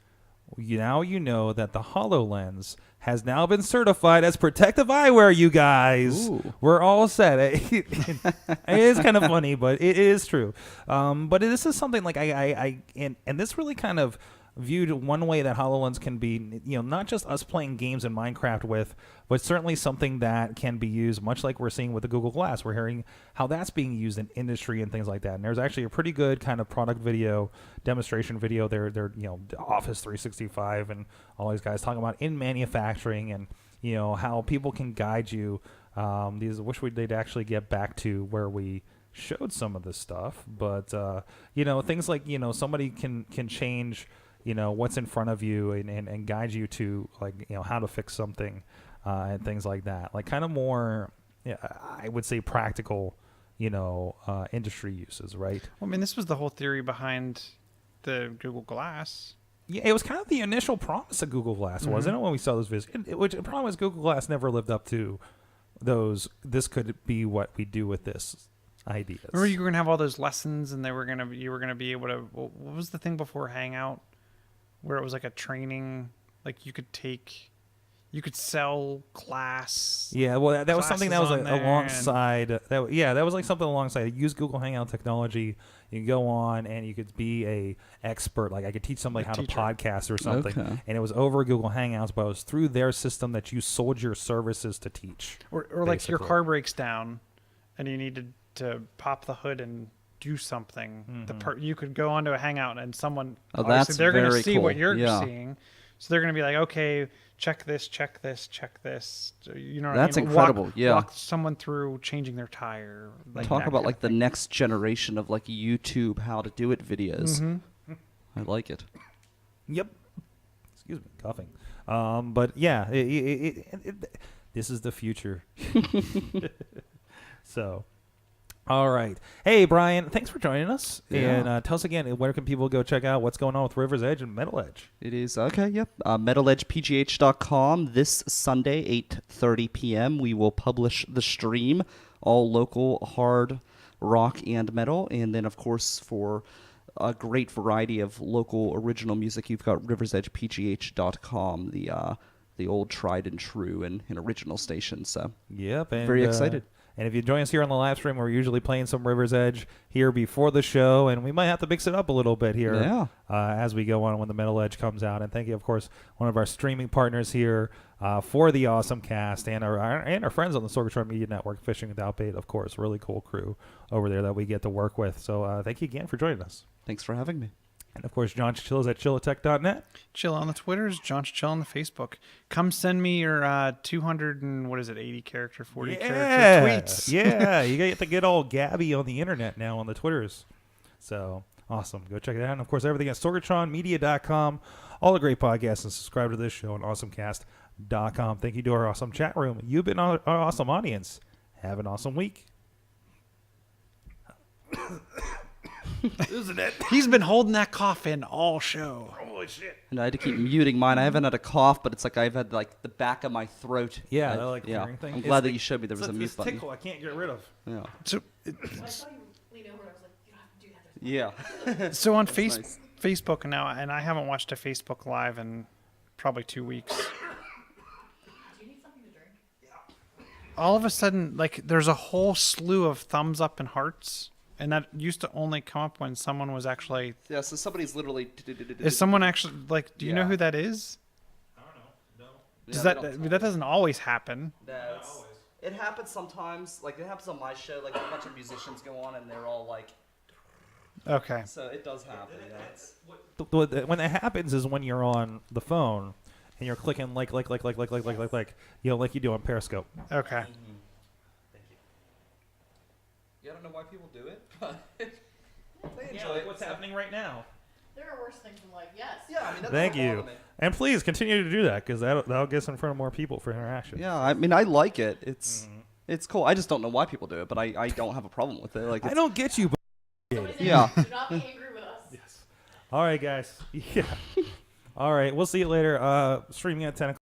now you know that the HoloLens has now been certified as protective eyewear, you guys. Ooh. We're all set. It is kind of funny, but it is true. But this is something like and this really kind of viewed one way that HoloLens can be, not just us playing games in Minecraft with, but certainly something that can be used, much like we're seeing with the Google Glass. We're hearing how that's being used in industry and things like that. And there's actually a pretty good kind of product video, demonstration video. They're Office 365 and all these guys talking about in manufacturing and, how people can guide you. I wish they'd actually get back to where we showed some of this stuff. But, things like, somebody can change what's in front of you and guide you to how to fix something and things like that. Like kind of more, I would say practical, industry uses, right? Well, I mean, this was the whole theory behind the Google Glass. Yeah, it was kind of the initial promise of Google Glass, wasn't it, when we saw those videos? Which the problem is Google Glass never lived up to those. This could be what we do with this ideas. Remember, you were gonna have all those lessons, and you were gonna be able to. What was the thing before Hangout, where it was like a training, like you could sell class. Yeah, well, that was something that was classes like on there alongside. That was like something alongside. Use Google Hangout technology. You can go on and you could be a expert. Like I could teach somebody how to podcast or something, and it was over Google Hangouts, but it was through their system that you sold your services to teach. Or like your car breaks down, and you needed to pop the hood and do something. You could go onto a Hangout, and someone obviously they're going to see what you're seeing, so they're going to be like, okay, check this, check this, check this. You know what That's I mean? incredible. Walk someone through changing their tire. Like Talk about like the next generation of like YouTube how to do it videos. I like it. Yep. Excuse me, coughing. But yeah, this is the future. So, all right. Hey, Brian, thanks for joining us. Yeah. And tell us again, where can people go check out what's going on with River's Edge and Metal Edge? It is metaledgepgh.com. This Sunday, 8:30 p.m. We will publish the stream, all local hard rock and metal, and then of course for a great variety of local original music, you've got riversedgepgh.com, the old tried and true and original station. So yep, and, very excited. And if you join us here on the live stream, we're usually playing some River's Edge here before the show, and we might have to mix it up a little bit here as we go on when the Metal Edge comes out. And thank you, of course, one of our streaming partners here for the AwesomeCast and our friends on the Sorgatron Media Network, Fishing Without Bait, of course. Really cool crew over there that we get to work with. So thank you again for joining us. Thanks for having me. And, of course, John Chill is at chillatech.net. Chill on the Twitters, John Chill on the Facebook. Come send me your 80 character, 40 character tweets. Yeah, you get to get all Gabby on the internet now on the Twitters. So, awesome. Go check it out. And, of course, everything at sorgatronmedia.com. All the great podcasts, and subscribe to this show on awesomecast.com. Thank you to our awesome chat room. You've been our awesome audience. Have an awesome week. Isn't it? He's been holding that cough in all show. Holy shit. And I had to keep muting mine. I haven't had a cough, but it's like I've had like the back of my throat. Yeah, I've- like clearing thing. I'm glad that you showed me there was a It's mute this button. tickle I can't get rid of. Yeah. So, When I saw you lean over, I was like, you don't have to do that. Yeah. so on nice. Facebook now, and I haven't watched a Facebook Live in probably 2 weeks. Do you need something to drink? All of a sudden, like, there's a whole slew of thumbs up and hearts. And that used to only come up when someone was actually... Yeah, so somebody's literally... Is someone actually... Like, do you know who that is? I don't know. No. Does that doesn't always happen. It happens sometimes. Like, it happens on my show. Like, a bunch of musicians go on and they're all like... Okay. So it does happen, yeah. When that happens is when you're on the phone and you're clicking like, you know, like you do on Periscope. Okay. Yeah, I don't know why people do it, but they enjoy Yeah, like it. what's happening right now. There are worse things than like, yes. Yeah, I mean, that Thank doesn't you. bother me. And please continue to do that because that'll get us in front of more people for interaction. Yeah, I mean, I like it. It's cool. I just don't know why people do it, but I don't have a problem with it. Like, I don't get you, but Yeah. Do not be angry with us. yes. All right, guys. Yeah. All right, we'll see you later. Streaming at 10 o'clock.